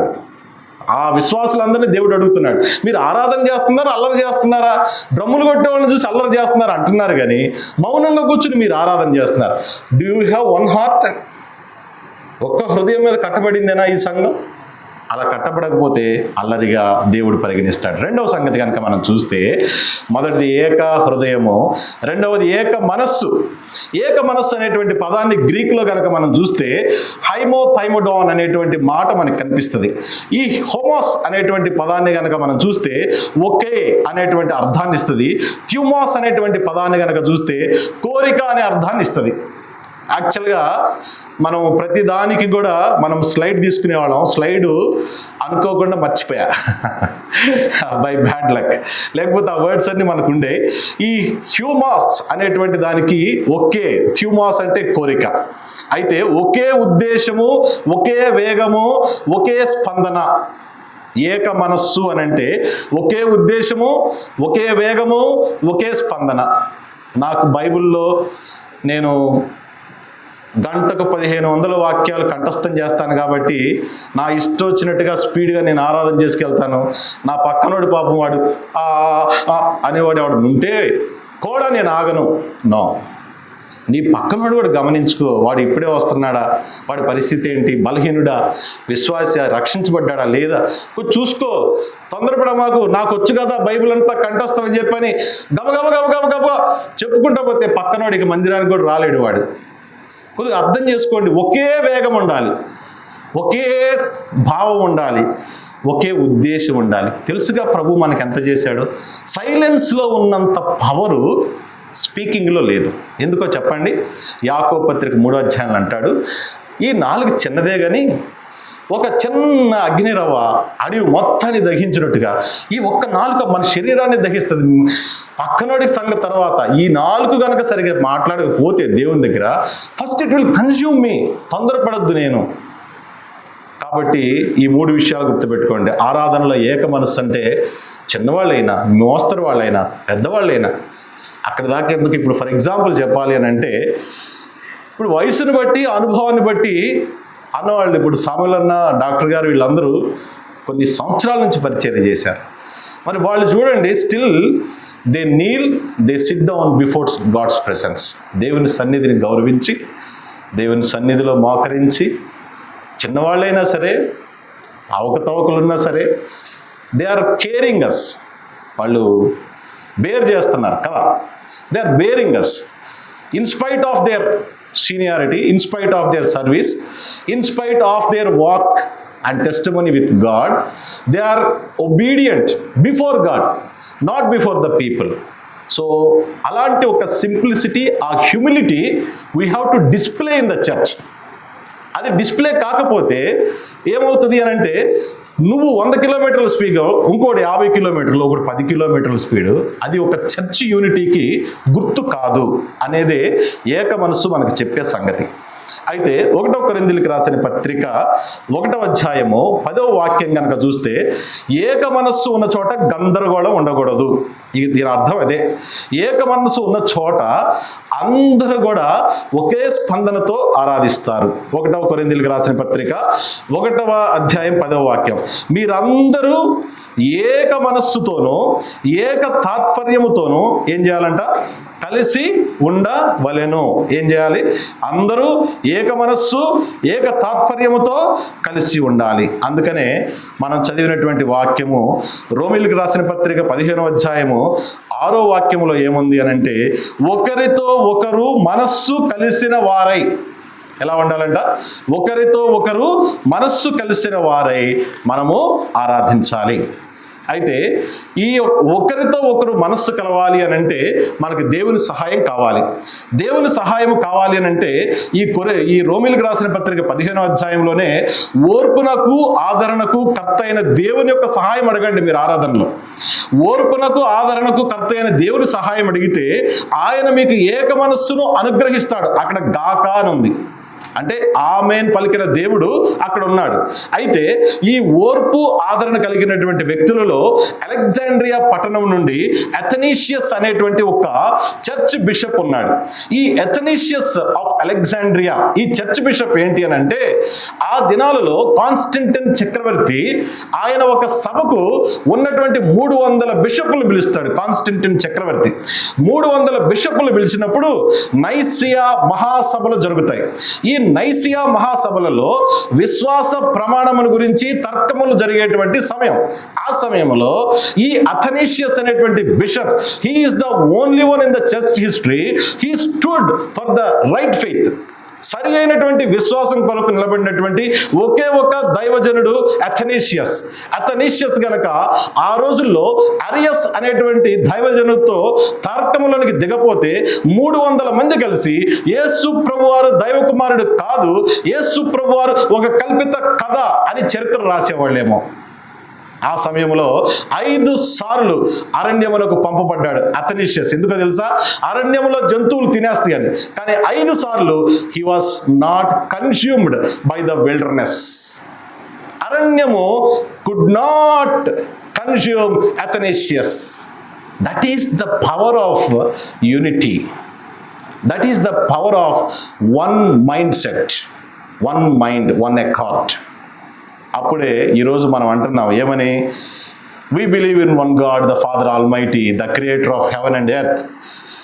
ఆ విశ్వాసులందరినీ దేవుడు అడుగుతున్నాడు, మీరు ఆరాధన చేస్తున్నారా, అల్లరి చేస్తున్నారా? డ్రమ్ములు కొట్టే వాళ్ళని చూసి అల్లరి చేస్తున్నారు అంటున్నారు, కానీ మౌనంగా కూర్చుని మీరు ఆరాధన చేస్తున్నారు. Do you have one heart? ఒక్క హృదయం మీద కట్టబడిందేనా ఈ సంఘం? అలా కట్టబడకపోతే అల్లరిగా దేవుడు పరిగణిస్తాడు. రెండవ సంగతి కనుక మనం చూస్తే, మొదటిది ఏక హృదయము, రెండవది ఏక మనస్సు. ఏక మనస్సు అనేటువంటి పదాన్ని గ్రీకులో కనుక మనం చూస్తే థైమోడాన్ అనేటువంటి మాట మనకు కనిపిస్తుంది. ఈ హోమోస్ అనేటువంటి పదాన్ని కనుక మనం చూస్తే ఒకే అనేటువంటి అర్థాన్ని ఇస్తుంది. థ్యూమాస్ అనేటువంటి పదాన్ని కనుక చూస్తే కోరిక అనే అర్థాన్ని ఇస్తుంది. యాక్చువల్గా మనం ప్రతి దానికి కూడా మనం స్లైడ్ తీసుకునేవాళ్ళం. స్లైడు అనుకోకుండా మర్చిపోయా బై బ్యాడ్ లక్, లేకపోతే ఆ వర్డ్స్ అన్ని మనకు ఉండే. ఈ హ్యూమాస్ అనేటువంటి దానికి ఒకే, థ్యూమాస్ అంటే కోరిక. అయితే ఒకే ఉద్దేశము, ఒకే వేగము, ఒకే స్పందన. ఏక మనస్సు అని అంటే ఒకే ఉద్దేశము, ఒకే వేగము, ఒకే స్పందన. నాకు బైబిల్లో నేను గంటకు 1500 వాక్యాలు కంఠస్థం చేస్తాను కాబట్టి నా ఇష్టం వచ్చినట్టుగా స్పీడ్గా నేను ఆరాధన చేసుకెళ్తాను. నా పక్కనోడు పాపం వాడు అనేవాడు వాడు ఉంటే కూడా నేను ఆగను. నో, నీ పక్కనోడు కూడా గమనించుకో, వాడు ఇప్పుడే వస్తున్నాడా, వాడి పరిస్థితి ఏంటి, బలహీనుడా, విశ్వాస, రక్షించబడ్డా లేదా, చూసుకో. తొందరపడ మాకు, నాకు వచ్చు కదా బైబిల్ అంతా కంఠస్థం అని చెప్పని గబ చెప్పుకుంటా పోతే పక్కనోడికి మందిరానికి కూడా రాలేడు వాడు. కొద్దిగా అర్థం చేసుకోండి. ఒకే వేగం ఉండాలి, ఒకే భావం ఉండాలి, ఒకే ఉద్దేశం ఉండాలి. తెలుసుగా ప్రభు మనకు ఎంత చేశాడు. సైలెన్స్లో ఉన్నంత పవరు స్పీకింగ్లో లేదు. ఎందుకో చెప్పండి. యాకోబు పత్రిక 3వ అధ్యాయం అంటాడు, ఈ నాలుగు చిన్నదే కానీ ఒక చిన్న అగ్నిరవ్వ అడవి మొత్తాన్ని దహించినట్టుగా ఈ ఒక్క నాలుక మన శరీరాన్ని దహిస్తుంది. పక్కనోడి సంగతి తర్వాత ఈ నాలుగు కనుక సరిగ్గా మాట్లాడకపోతే దేవుని దగ్గర, ఫస్ట్ ఇట్ విల్ కన్జ్యూమ్ మీ. తొందరపడద్దు నేను. కాబట్టి ఈ 3 విషయాలు గుర్తుపెట్టుకోండి. ఆరాధనలో ఏక మనస్సు అంటే చిన్నవాళ్ళైనా, మోస్తరు వాళ్ళైనా, పెద్దవాళ్ళైనా, అక్కడ దాకా ఎందుకు. ఇప్పుడు ఫర్ ఎగ్జాంపుల్ చెప్పాలి అని అంటే, ఇప్పుడు వయసును బట్టి, అనుభవాన్ని బట్టి అన్నవాళ్ళు, ఇప్పుడు సాములన్న, డాక్టర్ గారు, వీళ్ళందరూ కొన్ని సంవత్సరాల నుంచి పరిచర్య చేశారు. మరి వాళ్ళు చూడండి, still they kneel, they sit down before God's presence. దేవుని సన్నిధిని గౌరవించి, దేవుని సన్నిధిలో మోకరించి, చిన్నవాళ్ళైనా సరే, అవకతవకలున్నా సరే, దే ఆర్ కేరింగ్ అస్. వాళ్ళు బేర్ చేస్తున్నారు కదా, they are bearing us in spite of their seniority, in spite of their service, in spite of their walk and testimony with God. They are obedient before God, not before the people. So అలాంటి ఒక సింప్లిసిటీ, ఆ humility we have to display in the church. అది డిస్ప్లే కాకపోతే ఏమవుతుంది అని అంటే, నువ్వు 100 కిలోమీటర్ల స్పీడ్, ఇంకోటి 50 కిలోమీటర్లు, ఒకటి 10 కిలోమీటర్ల స్పీడు, అది ఒక చర్చ్ యూనిటీకి గుర్తు కాదు అనేదే ఏక మనస్సు మనకు చెప్పే సంగతి. అయితే 1 కొరింథీయులకు రాసిన పత్రిక 1వ అధ్యాయము 10వ వాక్యం కనుక చూస్తే, ఏక మనస్సు ఉన్న చోట గందరగోళం ఉండకూడదు. దీని అర్థం అదే. ఏక మనస్సు ఉన్న చోట అందరూ కూడా ఒకే స్పందనతో ఆరాధిస్తారు. 1వ కొరింథీయులకు రాసిన పత్రిక 1వ అధ్యాయం 10వ వాక్యం, మీరందరూ ఏక మనస్సుతోనూ ఏక తాత్పర్యముతోనూ ఏం చేయాలంట? కలిసి ఉండవలెను. ఏం చేయాలి? అందరూ ఏక మనస్సు, ఏక తాత్పర్యముతో కలిసి ఉండాలి. అందుకనే మనం చదివినటువంటి వాక్యము రోమీయులకు రాసిన పత్రిక 15వ అధ్యాయము 6వ వాక్యములో ఏముంది అని అంటే, ఒకరితో ఒకరు మనస్సు కలిసిన వారై. ఎలా ఉండాలంట? ఒకరితో ఒకరు మనస్సు కలిసిన వారై మనము ఆరాధించాలి. అయితే ఈ ఒకరితో ఒకరు మనస్సు కలవాలి అని అంటే మనకు దేవుని సహాయం కావాలి. దేవుని సహాయం కావాలి అని అంటే ఈ రోమీయులకు రాసిన పత్రిక 15వ అధ్యాయంలోనే ఓర్పునకు ఆదరణకు కర్త అయిన దేవుని యొక్క సహాయం అడగండి మీరు ఆరాధనలో. ఓర్పునకు ఆదరణకు కర్త అయిన దేవుని సహాయం అడిగితే ఆయన మీకు ఏక మనస్సును అనుగ్రహిస్తాడు. అక్కడ గాక అని ఉంది. అంటే ఆమేన్ పలికిన దేవుడు అక్కడ ఉన్నాడు. అయితే ఈ ఓర్పు ఆదరణ కలిగినటువంటి వ్యక్తులలో అలెగ్జాండ్రియా పట్టణం నుండి అథనీషియస్ అనేటువంటి ఒక చర్చ్ బిషప్ ఉన్నాడు. ఈ అథనీషియస్ ఆఫ్ అలెగ్జాండ్రియా, ఈ చర్చ్ బిషప్ ఏంటి అని అంటే, ఆ దినాలలో కాన్స్టంటైన్ చక్రవర్తి ఆయన ఒక సభకు ఉన్నటువంటి 300 బిషపులు పిలుస్తాడు. కాన్స్టంటైన్ చక్రవర్తి 300 బిషపులు పిలిచినప్పుడు నైసియా మహాసభలు జరుగుతాయి. ఈ నైసియా మహాసభలలో విశ్వాస ప్రమాణముల గురించి తర్కములు జరిగేటువంటి సమయం. ఆ సమయంలో ఈ అథనీషియస్ అనేటువంటి bishop, he is the only one in the church history, he stood for the right faith. సరి అయినటువంటి విశ్వాసం కొరకు నిలబడినటువంటి ఒకే ఒక దైవజనుడు అథనీషియస్. అథనీషియస్ గనక ఆ రోజుల్లో అరియస్ అనేటువంటి దైవజనుడితో తర్కములోనికి దిగపోతే 300 మంది కలిసి యేసు ప్రభువారు దైవ కుమారుడు కాదు, యేసు ప్రభువారు ఒక కల్పిత కథ అని చరిత్ర రాసేవాళ్ళేమో. ఆ సమయంలో 5 సార్లు అరణ్యములకు పంపబడ్డాడు అథనీషియస్. ఎందుకో తెలుసా? అరణ్యములో జంతువులు తినేస్తాయి అని. కానీ 5 సార్లు he was not consumed by the wilderness. అరణ్యము could not consume Athanasius. That is the power of unity. That is the power of one mindset, one mind, one accord. అప్పుడే ఈరోజు మనం అంటున్నాం ఏమని? We believe in one God, the Father Almighty, the creator of heaven and earth,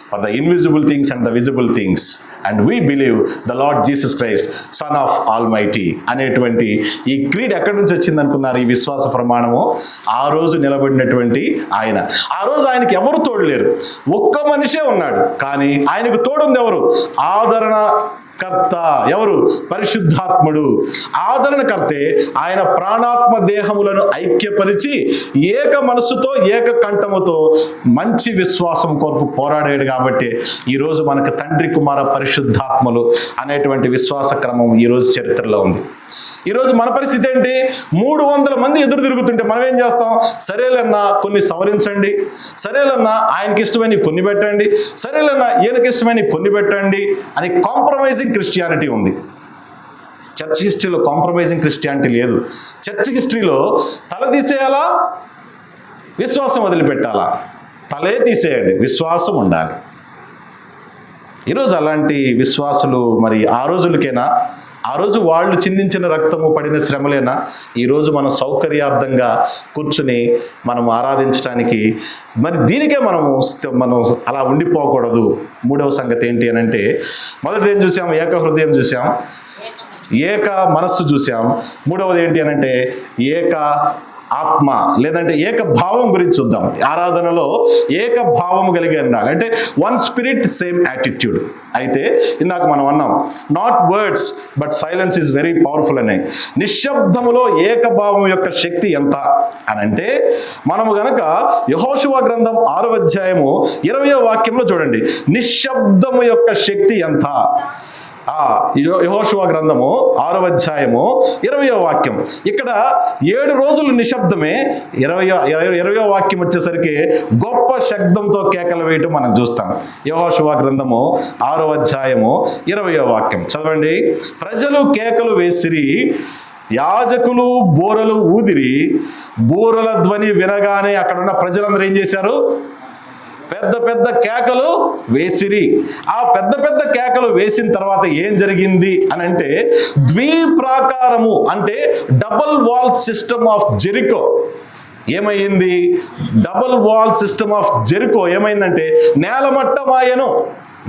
for the invisible things and the visible things. And we believe the Lord Jesus Christ, Son of Almighty. అనేటువంటి ఈ క్రీడ్ ఎక్కడి నుంచి వచ్చింది అనుకున్నారు? ఈ విశ్వాస ప్రమాణము ఆ రోజు నిలబడినటువంటి ఆయన. ఆ రోజు ఆయనకి ఎవరు తోడలేరు, ఒక్క మనిషే ఉన్నాడు. కానీ ఆయనకు తోడుంది ఎవరు? ఆదరణ కర్త. ఎవరు? పరిశుద్ధాత్ముడు. ఆదరణకర్తే ఆయన ప్రాణాత్మ దేహములను ఐక్యపరిచి ఏక మనస్సుతో ఏక కంఠముతో మంచి విశ్వాసం కొరకు పోరాడాడు. కాబట్టి ఈరోజు మనకు తండ్రి కుమార పరిశుద్ధాత్మలు అనేటువంటి విశ్వాస క్రమం ఈరోజు చరిత్రలో ఉంది. ఈరోజు మన పరిస్థితి ఏంటి? 300 మంది ఎదురు తిరుగుతుంటే మనం ఏం చేస్తాం? సరేలన్నా కొన్ని సవరించండి, సరేలన్నా ఆయనకి ఇష్టమైన కొన్ని పెట్టండి, సరేలన్నా ఈయనకి ఇష్టమైన కొన్ని పెట్టండి అని కాంప్రమైజింగ్ క్రిస్టియానిటీ ఉంది. చర్చ్ హిస్టరీలో కాంప్రమైజింగ్ క్రిస్టియానిటీ లేదు. చర్చ్ హిస్టరీలో తల తీసేయాలా, విశ్వాసం వదిలిపెట్టాలా? తలే తీసేయండి, విశ్వాసం ఉండాలి. ఈరోజు అలాంటి విశ్వాసులు మరి ఆ రోజులకేనా? ఆ రోజు వాళ్ళు చిందించిన రక్తము పడిన శ్రమలేనా ఈరోజు మనం సౌకర్యార్థంగా కూర్చుని మనం ఆరాధించడానికి? మరి దీనికే మనం అలా ఉండిపోకూడదు. 3వ సంగతి ఏంటి అని అంటే, మొదటిది ఏం చూసాం? ఏక హృదయం చూసాం, ఏక మనస్సు చూసాం. 3వది ఏంటి అని అంటే ఏక ఆత్మ, లేదంటే ఏక భావం గురించి చూద్దాం. ఆరాధనలో ఏక భావము కలిగి ఉండాలి. అంటే వన్ స్పిరిట్, సేమ్ యాటిట్యూడ్. అయితే ఇందాక మనం అన్నాం, not words but silence is very powerful అని. నిశ్శబ్దములో ఏకభావం యొక్క శక్తి ఎంత అని అంటే, మనము గనక యెహోషువ గ్రంథం 6వ అధ్యాయము 20వ వాక్యంలో చూడండి, నిశ్శబ్దము యొక్క శక్తి ఎంత. యెహోషువ గ్రంథము 6వ అధ్యాయము 20వ వాక్యం. ఇక్కడ 7 రోజులు నిశ్శబ్దమే. 20వ వాక్యం వచ్చేసరికి గొప్ప శబ్దంతో కేకలు వేయటం మనం చూస్తాం. యెహోషువ గ్రంథము 6వ అధ్యాయము 20వ వాక్యం చదవండి. ప్రజలు కేకలు వేసిరి, యాజకులు బూరలు ఊదిరి. బూరల ధ్వని వినగానే అక్కడున్న ప్రజలందరూ ఏం చేశారు? పెద్ద పెద్ద కేకలు వేసిరి. ఆ పెద్ద పెద్ద కేకలు వేసిన తర్వాత ఏం జరిగింది అని అంటే, ద్విప్రాకారము అంటే double wall system of Jericho ఏమైంది? Double wall system of Jericho ఏమైందంటే నేలమట్టమాయను.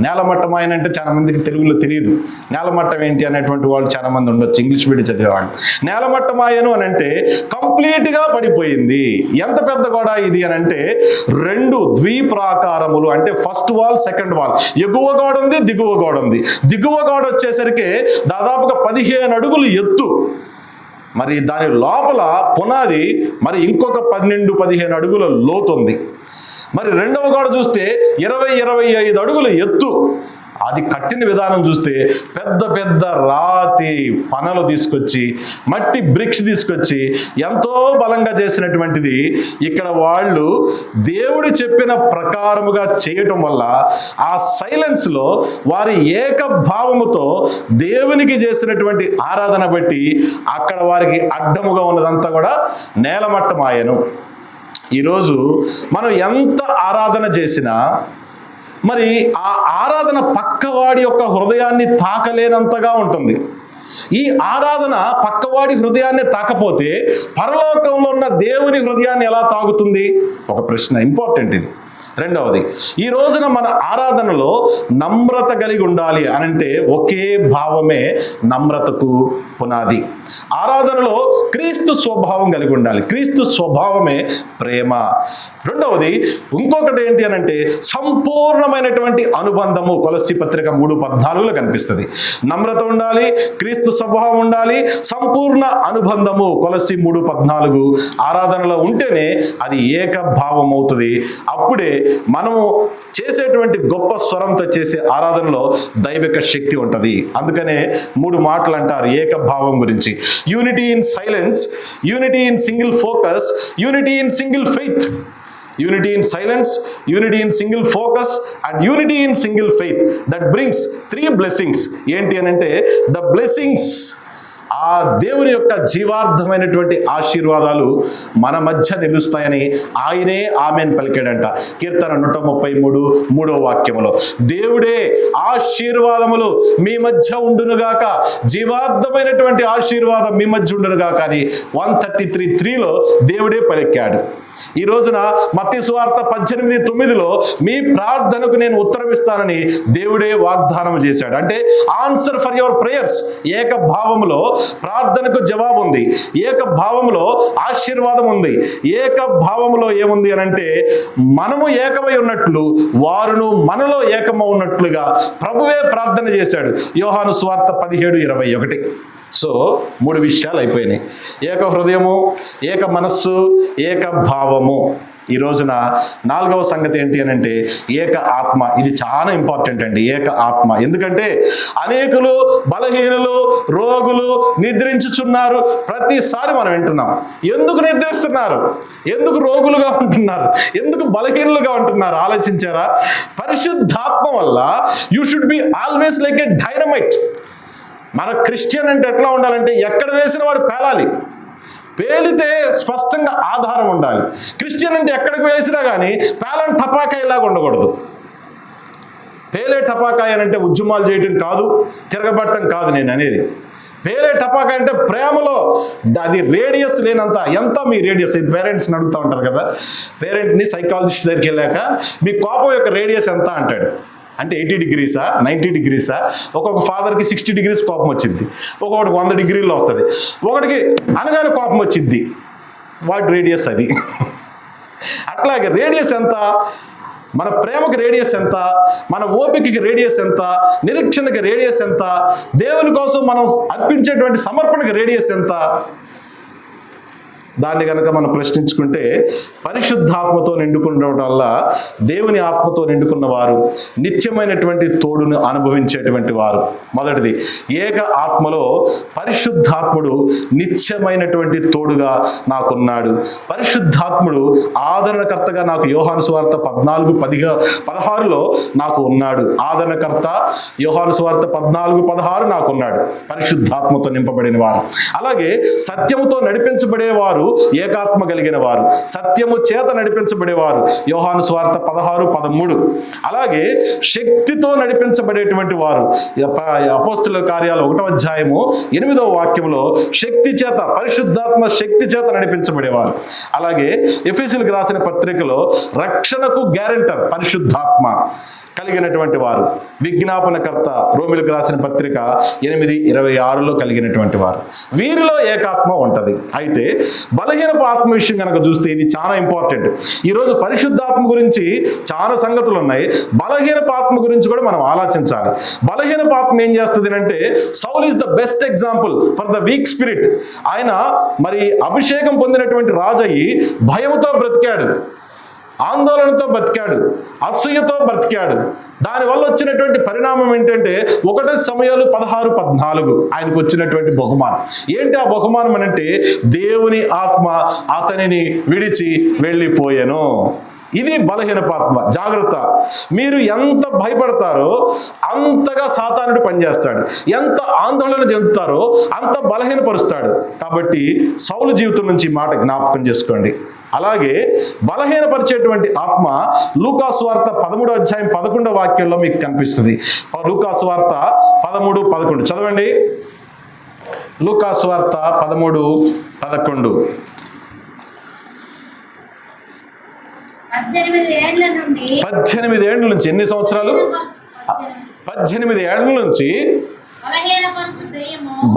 నేలమట్టమాయన అంటే చాలా మందికి తెలుగులో తెలియదు. నేలమట్టం ఏంటి అనేటువంటి వాళ్ళు చాలా మంది ఉండొచ్చు, ఇంగ్లీష్ మీడియం చదివేవాళ్ళు. నేలమట్టమాయను అని అంటే కంప్లీట్గా పడిపోయింది. ఎంత పెద్ద గోడ ఇది అని అంటే 2 ద్విప్రాకారములు, అంటే ఫస్ట్ వాల్, సెకండ్ వాల్. ఎగువ గోడ ఉంది, దిగువ గోడ ఉంది. దిగువ గోడ వచ్చేసరికి దాదాపుగా 15 అడుగులు ఎత్తు. మరి దాని లోపల పునాది మరి ఇంకొక 12-15 అడుగుల లోతు ఉంది. మరి రెండవ గోడ చూస్తే 20-25 అడుగుల ఎత్తు. అది కట్టిన విధానం చూస్తే పెద్ద పెద్ద రాతి పనలు తీసుకొచ్చి, మట్టి బ్రిక్స్ తీసుకొచ్చి ఎంతో బలంగా చేసినటువంటిది ఇక్కడ వాళ్ళు దేవుడు చెప్పిన ప్రకారముగా చేయటం వల్ల ఆ సైలెన్స్లో వారి ఏకభావముతో దేవునికి చేసినటువంటి ఆరాధన బట్టి అక్కడ వారికి అడ్డముగా ఉన్నదంతా కూడా నేలమట్టమాయను. ఈరోజు మనం ఎంత ఆరాధన చేసినా మరి ఆ ఆరాధన పక్కవాడి యొక్క హృదయాన్ని తాకలేనంతగా ఉంటుంది. ఈ ఆరాధన పక్కవాడి హృదయాన్ని తాకపోతే పరలోకంలో ఉన్న దేవుని హృదయాన్ని ఎలా తాకుతుంది? ఒక ప్రశ్న, ఇంపార్టెంట్ ఇది. రెండవది, ఈ రోజున మన ఆరాధనలో నమ్రత కలిగి ఉండాలి అనంటే ఒకే భావమే నమ్రతకు పునాది. ఆరాధనలో క్రీస్తు స్వభావం కలిగి ఉండాలి. క్రీస్తు స్వభావమే ప్రేమ. రెండవది, ఇంకొకటి ఏంటి అనంటే సంపూర్ణమైనటువంటి అనుబంధము. కొలస్సీ పత్రిక 3:14 కనిపిస్తుంది. నమ్రత ఉండాలి, క్రీస్తు స్వభావం ఉండాలి, సంపూర్ణ అనుబంధము కొలస్సీ 3:14 ఆరాధనలో ఉంటేనే అది ఏకభావం అవుతుంది. అప్పుడే మనము చేసేటువంటి గొప్ప స్వరంతో చేసే ఆరాధనలో దైవిక శక్తి ఉంటుంది. అందుకనే 3 మాటలు అంటారు ఏకభావం గురించి: unity in silence, unity in single focus, unity in single faith. Unity in silence, unity in single focus and unity in single faith. That brings 3 blessings. ఏంటి అనంటే ద బ్లెస్సింగ్స్, ఆ దేవుని యొక్క జీవార్థమైనటువంటి ఆశీర్వాదాలు మన మధ్య నిలుస్తాయని ఆయనే ఆమెన్ పలికాడంట. కీర్తన 133:3 దేవుడే ఆశీర్వాదములు మీ మధ్య ఉండునుగాక, జీవార్థమైనటువంటి ఆశీర్వాదం మీ మధ్య ఉండునుగాక అని 133:3 దేవుడే పలికాడు. ఈ రోజున మత్తయి సువార్త 18:9 మీ ప్రార్థనకు నేను ఉత్తరం ఇస్తానని దేవుడే వాగ్దానం చేశాడు. అంటే ఆన్సర్ ఫర్ యువర్ ప్రేయర్స్. ఏకభావములో ప్రార్థనకు జవాబు ఉంది, ఏకభావములో ఆశీర్వాదం ఉంది. ఏకభావములో ఏముంది అనంటే మనము ఏకమై ఉన్నట్లు వారును మనలో ఏకమై ఉన్నట్లుగా ప్రభువే ప్రార్థన చేశాడు. యోహాను సువార్త 17:21. సో 3 విషయాలు అయిపోయినాయి: ఏక హృదయము, ఏక మనస్సు, ఏక భావము. ఈ రోజున 4వ సంగతి ఏంటి అనంటే ఏక ఆత్మ. ఇది చాలా ఇంపార్టెంట్ అండి, ఏక ఆత్మ. ఎందుకంటే అనేకులు బలహీనులు, రోగులు నిద్రించుచున్నారు. ప్రతిసారి మనం వింటున్నాం. ఎందుకు నిద్రిస్తున్నారు? ఎందుకు రోగులుగా ఉంటున్నారు? ఎందుకు బలహీనులుగా ఉంటున్నారు? ఆలోచించారా? పరిశుద్ధాత్మ వల్ల you should be always like A dynamite. మన క్రిస్టియన్ అంటే ఎట్లా ఉండాలంటే ఎక్కడ వేసిన వాడు పేలాలి, పేలితే స్పష్టంగా ఆధారం ఉండాలి. క్రిస్టియన్ అంటే ఎక్కడికి వేసినా కానీ పేలని టపాకాయలాగా ఉండకూడదు. పేలే టపాకాయ అంటే ఉద్యమాలు చేయటం కాదు, తిరగబట్టం కాదు నేను అనేది. పేలే టపాకాయ అంటే ప్రేమలో అది రేడియస్ లేనంత. ఎంత మీ రేడియస్? ఇది పేరెంట్స్ని అడుగుతూ ఉంటారు కదా, పేరెంట్ని సైకాలజిస్ట్ దగ్గరికి వెళ్ళాక మీ కోపం యొక్క రేడియస్ ఎంత అంటాడు. అంటే 80 degrees-ఆ, 90 degrees-ఆ? ఒక్కొక్క ఫాదర్కి 60 degrees కోపం వచ్చింది, ఒక్కొక్కటి 100 degrees వస్తుంది, ఒకటికి అనగానే కోపం వచ్చింది. వాటి రేడియస్ అది. అట్లాగే రేడియస్ ఎంత? మన ప్రేమకి రేడియస్ ఎంత? మన ఓపికకి రేడియస్ ఎంత? నిరీక్షణకి రేడియస్ ఎంత? దేవుని కోసం మనం అర్పించేటువంటి సమర్పణకి రేడియస్ ఎంత? దాన్ని కనుక మనం ప్రశ్నించుకుంటే పరిశుద్ధాత్మతో నిండుకుండటం వల్ల, దేవుని ఆత్మతో నిండుకున్న వారు నిత్యమైనటువంటి తోడును అనుభవించేటువంటి వారు. మొదటిది, ఏక ఆత్మలో పరిశుద్ధాత్ముడు నిత్యమైనటువంటి తోడుగా నాకున్నాడు. పరిశుద్ధాత్ముడు ఆదరణకర్తగా నాకు యోహాను సువార్త 14:16 నాకు ఉన్నాడు. ఆదరణకర్త యోహాను సువార్త 14:16 నాకున్నాడు. పరిశుద్ధాత్మతో నింపబడిన వారు. అలాగే సత్యముతో నడిపించబడేవారు ఏకాత్మ కలిగిన వారు, సత్యము చేత నడిపించబడేవారు. యోహాను సువార్త 16:13. అలాగే శక్తితో నడిపించబడేటువంటి వారు. అపోస్తలుల కార్యాలు 1వ అధ్యాయము 8వ వాక్యంలో శక్తి చేత, పరిశుద్ధాత్మ శక్తి చేత నడిపించబడేవారు. అలాగే ఎఫెసీయులకు రాసిన పత్రికలో రక్షణకు గ్యారెంటర్ పరిశుద్ధాత్మ కలిగినటువంటి వారు. విజ్ఞాపనకర్త రోమిలకు రాసిన పత్రిక 8:26 కలిగినటువంటి వారు. వీరిలో ఏకాత్మ ఉంటుంది. అయితే బలహీనపు ఆత్మ విషయం కనుక చూస్తే ఇది చాలా ఇంపార్టెంట్. ఈరోజు పరిశుద్ధాత్మ గురించి చాలా సంగతులు ఉన్నాయి, బలహీనపు ఆత్మ గురించి కూడా మనం ఆలోచించాలి. బలహీనపు ఆత్మ ఏం చేస్తుంది అంటే, Saul is the best example for the week spirit. ఆయన మరి అభిషేకం పొందినటువంటి రాజయ్యి భయంతో బ్రతికాడు. ఆందోళనతో బతికాడు, అసూయతో బ్రతికాడు. దానివల్ల వచ్చినటువంటి పరిణామం ఏంటంటే 1 సమయాలు 16-14 ఆయనకు వచ్చినటువంటి బహుమానం ఏంటి? ఆ బహుమానం అంటే దేవుని ఆత్మ అతనిని విడిచి వెళ్ళిపోయెను. ఇది బలహీనపాత్మ. జాగ్రత్త. మీరు ఎంత భయపడతారో అంతగా సాతానుడు పనిచేస్తాడు, ఎంత ఆందోళన చెందుతారో అంత బలహీనపరుస్తాడు. కాబట్టి సౌలు జీవితం నుంచి మాట జ్ఞాపకం చేసుకోండి. అలాగే బలహీనపరిచేటువంటి ఆత్మ లూకాసు వార్త 13వ అధ్యాయం 11వ వాక్యంలో మీకు కనిపిస్తుంది. లూకాసు వార్త 13-11 చదవండి. లూకాసు వార్త 13-11. 18 ఏళ్ల నుంచి ఎన్ని సంవత్సరాలు? 18 ఏళ్ల నుంచి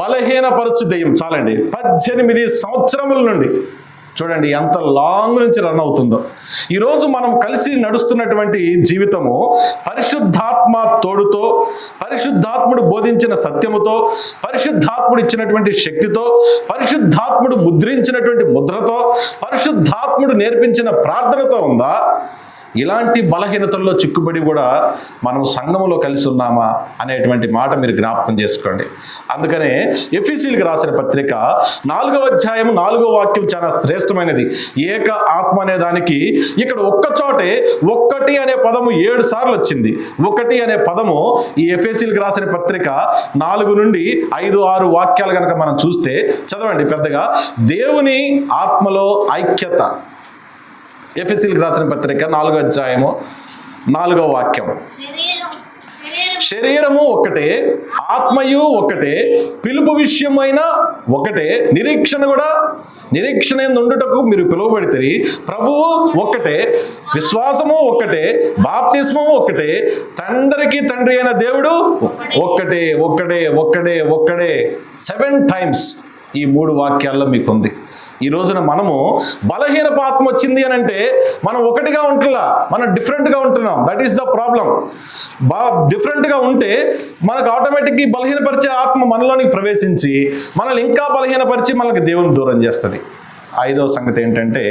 బలహీనపరచు దెయ్యం. చాలండి, 18 సంవత్సరముల నుండి. చూడండి ఎంత లాంగ్ నుంచి రన్ అవుతుందో. ఈరోజు మనం కలిసి నడుస్తున్నటువంటి జీవితము పరిశుద్ధాత్మ తోడుతో, పరిశుద్ధాత్ముడు బోధించిన సత్యముతో, పరిశుద్ధాత్ముడు ఇచ్చినటువంటి శక్తితో, పరిశుద్ధాత్ముడు ముద్రించినటువంటి ముద్రతో, పరిశుద్ధాత్ముడు నేర్పించిన ప్రార్థనతో ఉందా? ఇలాంటి బలహీనతల్లో చిక్కుబడి కూడా మనం సంఘములో కలిసి ఉన్నామా అనేటువంటి మాట మీరు జ్ఞాపకం చేసుకోండి. అందుకనే ఎఫెసీయులకు రాసిన పత్రిక 4వ అధ్యాయం 4వ వాక్యం చాలా శ్రేష్టమైనది. ఏక ఆత్మ అనే దానికి ఇక్కడ ఒక్కచోటే ఒక్కటి అనే పదము 7 సార్లు వచ్చింది. ఒకటి అనే పదము ఈ ఎఫెసీయులకు రాసిన పత్రిక 4 నుండి 5-6 వాక్యాలు కనుక మనం చూస్తే, చదవండి పెద్దగా. దేవుని ఆత్మలో ఐక్యత. ఎఫెసీయులకు రాసిన పత్రిక 4వ అధ్యాయము 4వ వాక్యం. శరీరము ఒక్కటే, ఆత్మయు ఒక్కటే, పిలుపు విషయమైన ఒకటే, నిరీక్షణ ఉండుటకు మీరు పిలువబడితే, ప్రభువు ఒక్కటే, విశ్వాసము ఒక్కటే, బాప్తిస్మము ఒక్కటే, తండ్రికి తండ్రి అయిన దేవుడు ఒక్కటే ఒక్కటే ఒక్కటే ఒక్కడే. 7 times ఈ 3 వాక్యాల్లో మీకు ఉంది. ఈ రోజున మనము బలహీనపాత్మ వచ్చింది అని అంటే మనం ఒకటిగా ఉంటున్నా, మనం డిఫరెంట్గా ఉంటున్నాం. That is the problem. డిఫరెంట్గా ఉంటే మనకు ఆటోమేటిక్గా బలహీనపరిచే ఆత్మ మనలోనికి ప్రవేశించి మనల్ని ఇంకా బలహీనపరిచి మనకి దేవుని దూరం చేస్తుంది. 5వ సంగతి ఏంటంటే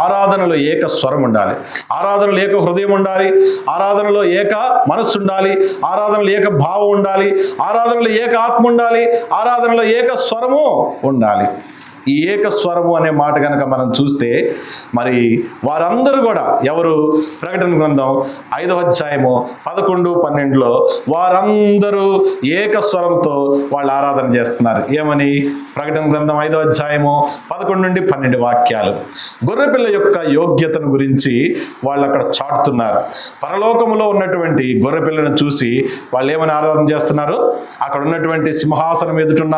ఆరాధనలో ఏక స్వరం ఉండాలి, ఆరాధనలో ఏక హృదయం ఉండాలి, ఆరాధనలో ఏక మనస్సు ఉండాలి, ఆరాధనలో ఏక భావం ఉండాలి, ఆరాధనలో ఏక ఆత్మ ఉండాలి, ఆరాధనలో ఏక స్వరము ఉండాలి. ఈ ఏక స్వరము అనే మాట కనుక మనం చూస్తే మరి వారందరూ కూడా ఎవరు? ప్రకటన గ్రంథం 5వ అధ్యాయము 11-12లో వారందరూ ఏక స్వరంతో వాళ్ళు ఆరాధన చేస్తున్నారు. ఏమని? ప్రకటన గ్రంథం 5వ అధ్యాయము 11-12 వాక్యాలు. గొర్రెపిల్ల యొక్క యోగ్యతను గురించి వాళ్ళు అక్కడ చాటుతున్నారు. పరలోకములో ఉన్నటువంటి గొర్రెపిల్లను చూసి వాళ్ళు ఏమని ఆరాధన చేస్తున్నారు? అక్కడ ఉన్నటువంటి సింహాసనం ఎదుటున్న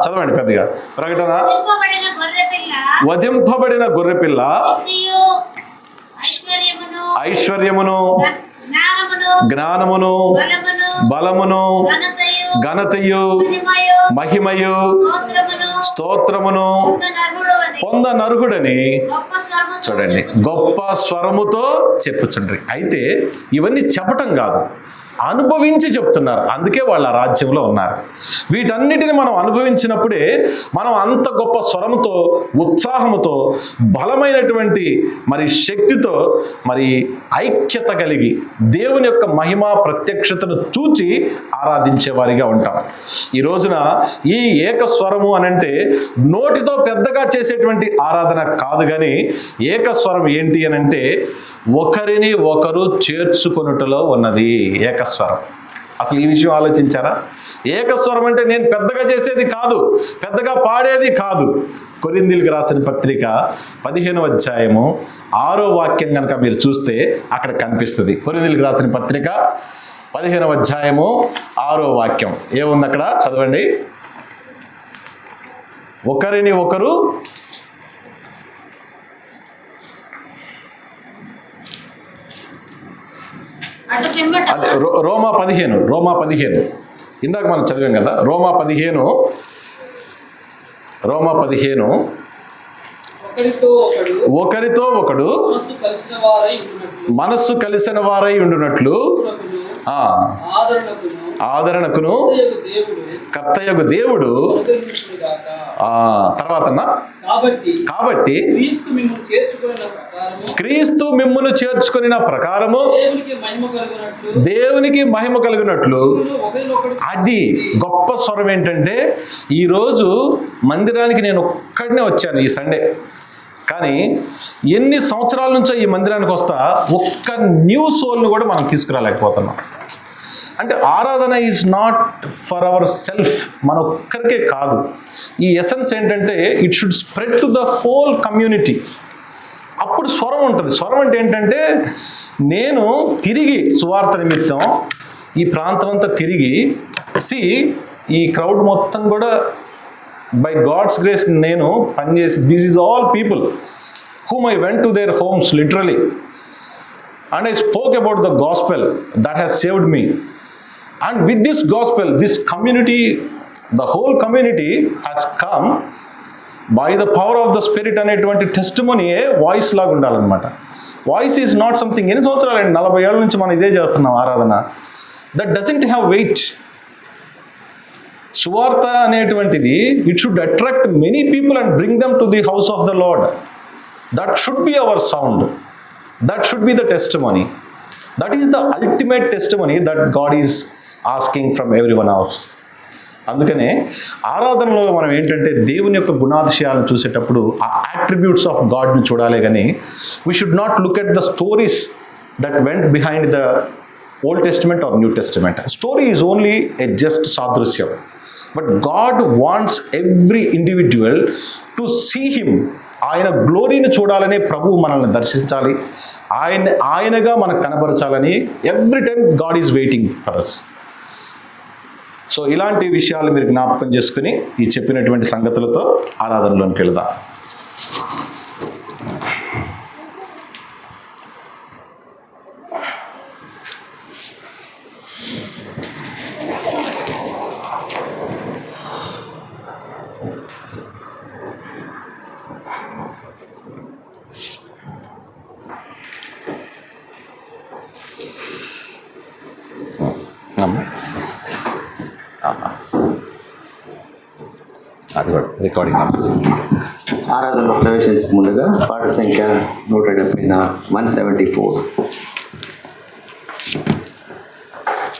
చదవండి పెద్దగా. ప్రకటన వధింపబడిన గొర్రెపిల్ల ఐశ్వర్యమును, జ్ఞానమును, బలమును, ఘనతయు, మహిమయు, స్తోత్రమును పొందనర్హుడని చూడండి గొప్ప స్వరముతో చెప్పుచుండ్రి. అయితే ఇవన్నీ చెప్పటం కాదు, అనుభవించి చెప్తున్నారు. అందుకే వాళ్ళ రాజ్యంలో ఉన్నారు. వీటన్నిటిని మనం అనుభవించినప్పుడే మనం అంత గొప్ప స్వరంతో, ఉత్సాహముతో, బలమైనటువంటి మరి శక్తితో మరి ఐక్యత కలిగి దేవుని యొక్క మహిమ ప్రత్యక్షతను చూచి ఆరాధించే వారిగా ఉంటాం. ఈ రోజున ఈ ఏకస్వరము అనంటే నోటితో పెద్దగా చేసేటువంటి ఆరాధన కాదు, కానీ ఏకస్వరం ఏంటి అనంటే ఒకరిని ఒకరు చేర్చుకొనుటలో ఉన్నది ఏకస్వరం. అసలు ఈ విషయం ఆలోచించారా? ఏకస్వరం అంటే నేను పెద్దగా చేసేది కాదు, పెద్దగా పాడేది కాదు. కొరింథీయులకు రాసిన పత్రిక 15వ అధ్యాయము 6వ వాక్యం కనుక మీరు చూస్తే అక్కడ కనిపిస్తుంది. కొరింథీయులకు రాసిన పత్రిక 15వ అధ్యాయము 6వ వాక్యం ఏముంది అక్కడ? చదవండి. ఒకరిని ఒకరు రోమా 15 ఇందాక మనం చదివాం కదా. రోమా 15 ఒకరితో ఒకడు మనస్సు కలిసిన వారై ఉండునట్లు ఆదరణకును కర్తయగు దేవుడు కాబట్టి క్రీస్తు మిమ్మును చేర్చుకొనిన ప్రకారము దేవునికి మహిమ కలుగునట్లు. అది గొప్ప స్వరం ఏంటంటే, ఈరోజు మందిరానికి నేను ఒక్కడినే వచ్చాను ఈ సండే, కానీ ఎన్ని సంవత్సరాల నుంచో ఈ మందిరానికి వస్తా ఒక్క న్యూ సోల్ను కూడా మనం తీసుకురాలేకపోతున్నాం. అంటే ఆరాధన is not for our self, మన ఒక్కరికే కాదు. ఈ ఎసెన్స్ ఏంటంటే it should spread to the whole community. అప్పుడు స్వరం ఉంటుంది. స్వరం అంటే ఏంటంటే, నేను తిరిగి సువార్త నిమిత్తం ఈ ప్రాంతం అంతా తిరిగి ఈ క్రౌడ్ మొత్తం కూడా బై గాడ్స్ గ్రేస్ నేను పనిచేసి, this is all people whom I went to their homes literally and I spoke about the gospel that has saved me. And with this gospel, this community, the whole community has come by the power of the Spirit అనేటువంటి టెస్టిమోనీ వాయిస్ లాగా ఉండాలన్నమాట. Voice is not something. ఎన్ని సంవత్సరాలండి, 40 ఏళ్ళ నుంచి మనం ఇదే చేస్తున్నాం ఆరాధన. That doesn't have weight. సువార్త అనేటువంటిది it should attract many people and bring them to the house of the lord. That should be our sound. That should be the testimony. That is the ultimate testimony that God is asking from everyone else. అందుకనే ఆరాధనలో మనం ఏంటంటే దేవుని యొక్క గుణాతిశయాలను చూసేటప్పుడు ఆ అట్రిబ్యూట్స్ ఆఫ్ గాడ్ని చూడాలి, కానీ we should not look at the stories that went behind the Old Testament or New Testament. Story is only a just సాదృశ్యం. But God wants every individual to see him. ఆయన గ్లోరీని చూడాలని ప్రభువు మనల్ని దర్శించాలి, ఆయనగా మనకు కనబరచాలని every time God is waiting for us. So ఇలాంటి విషయాలు మీరు జ్ఞాపకం చేసుకుని ఈ చెప్పినటువంటి సంగతులతో ఆరాధనలోకి వెళదాం. అది కూడా రికార్డింగ్. ఆరాధనలో ప్రవేశించక ముందుగా పాట సంఖ్య 174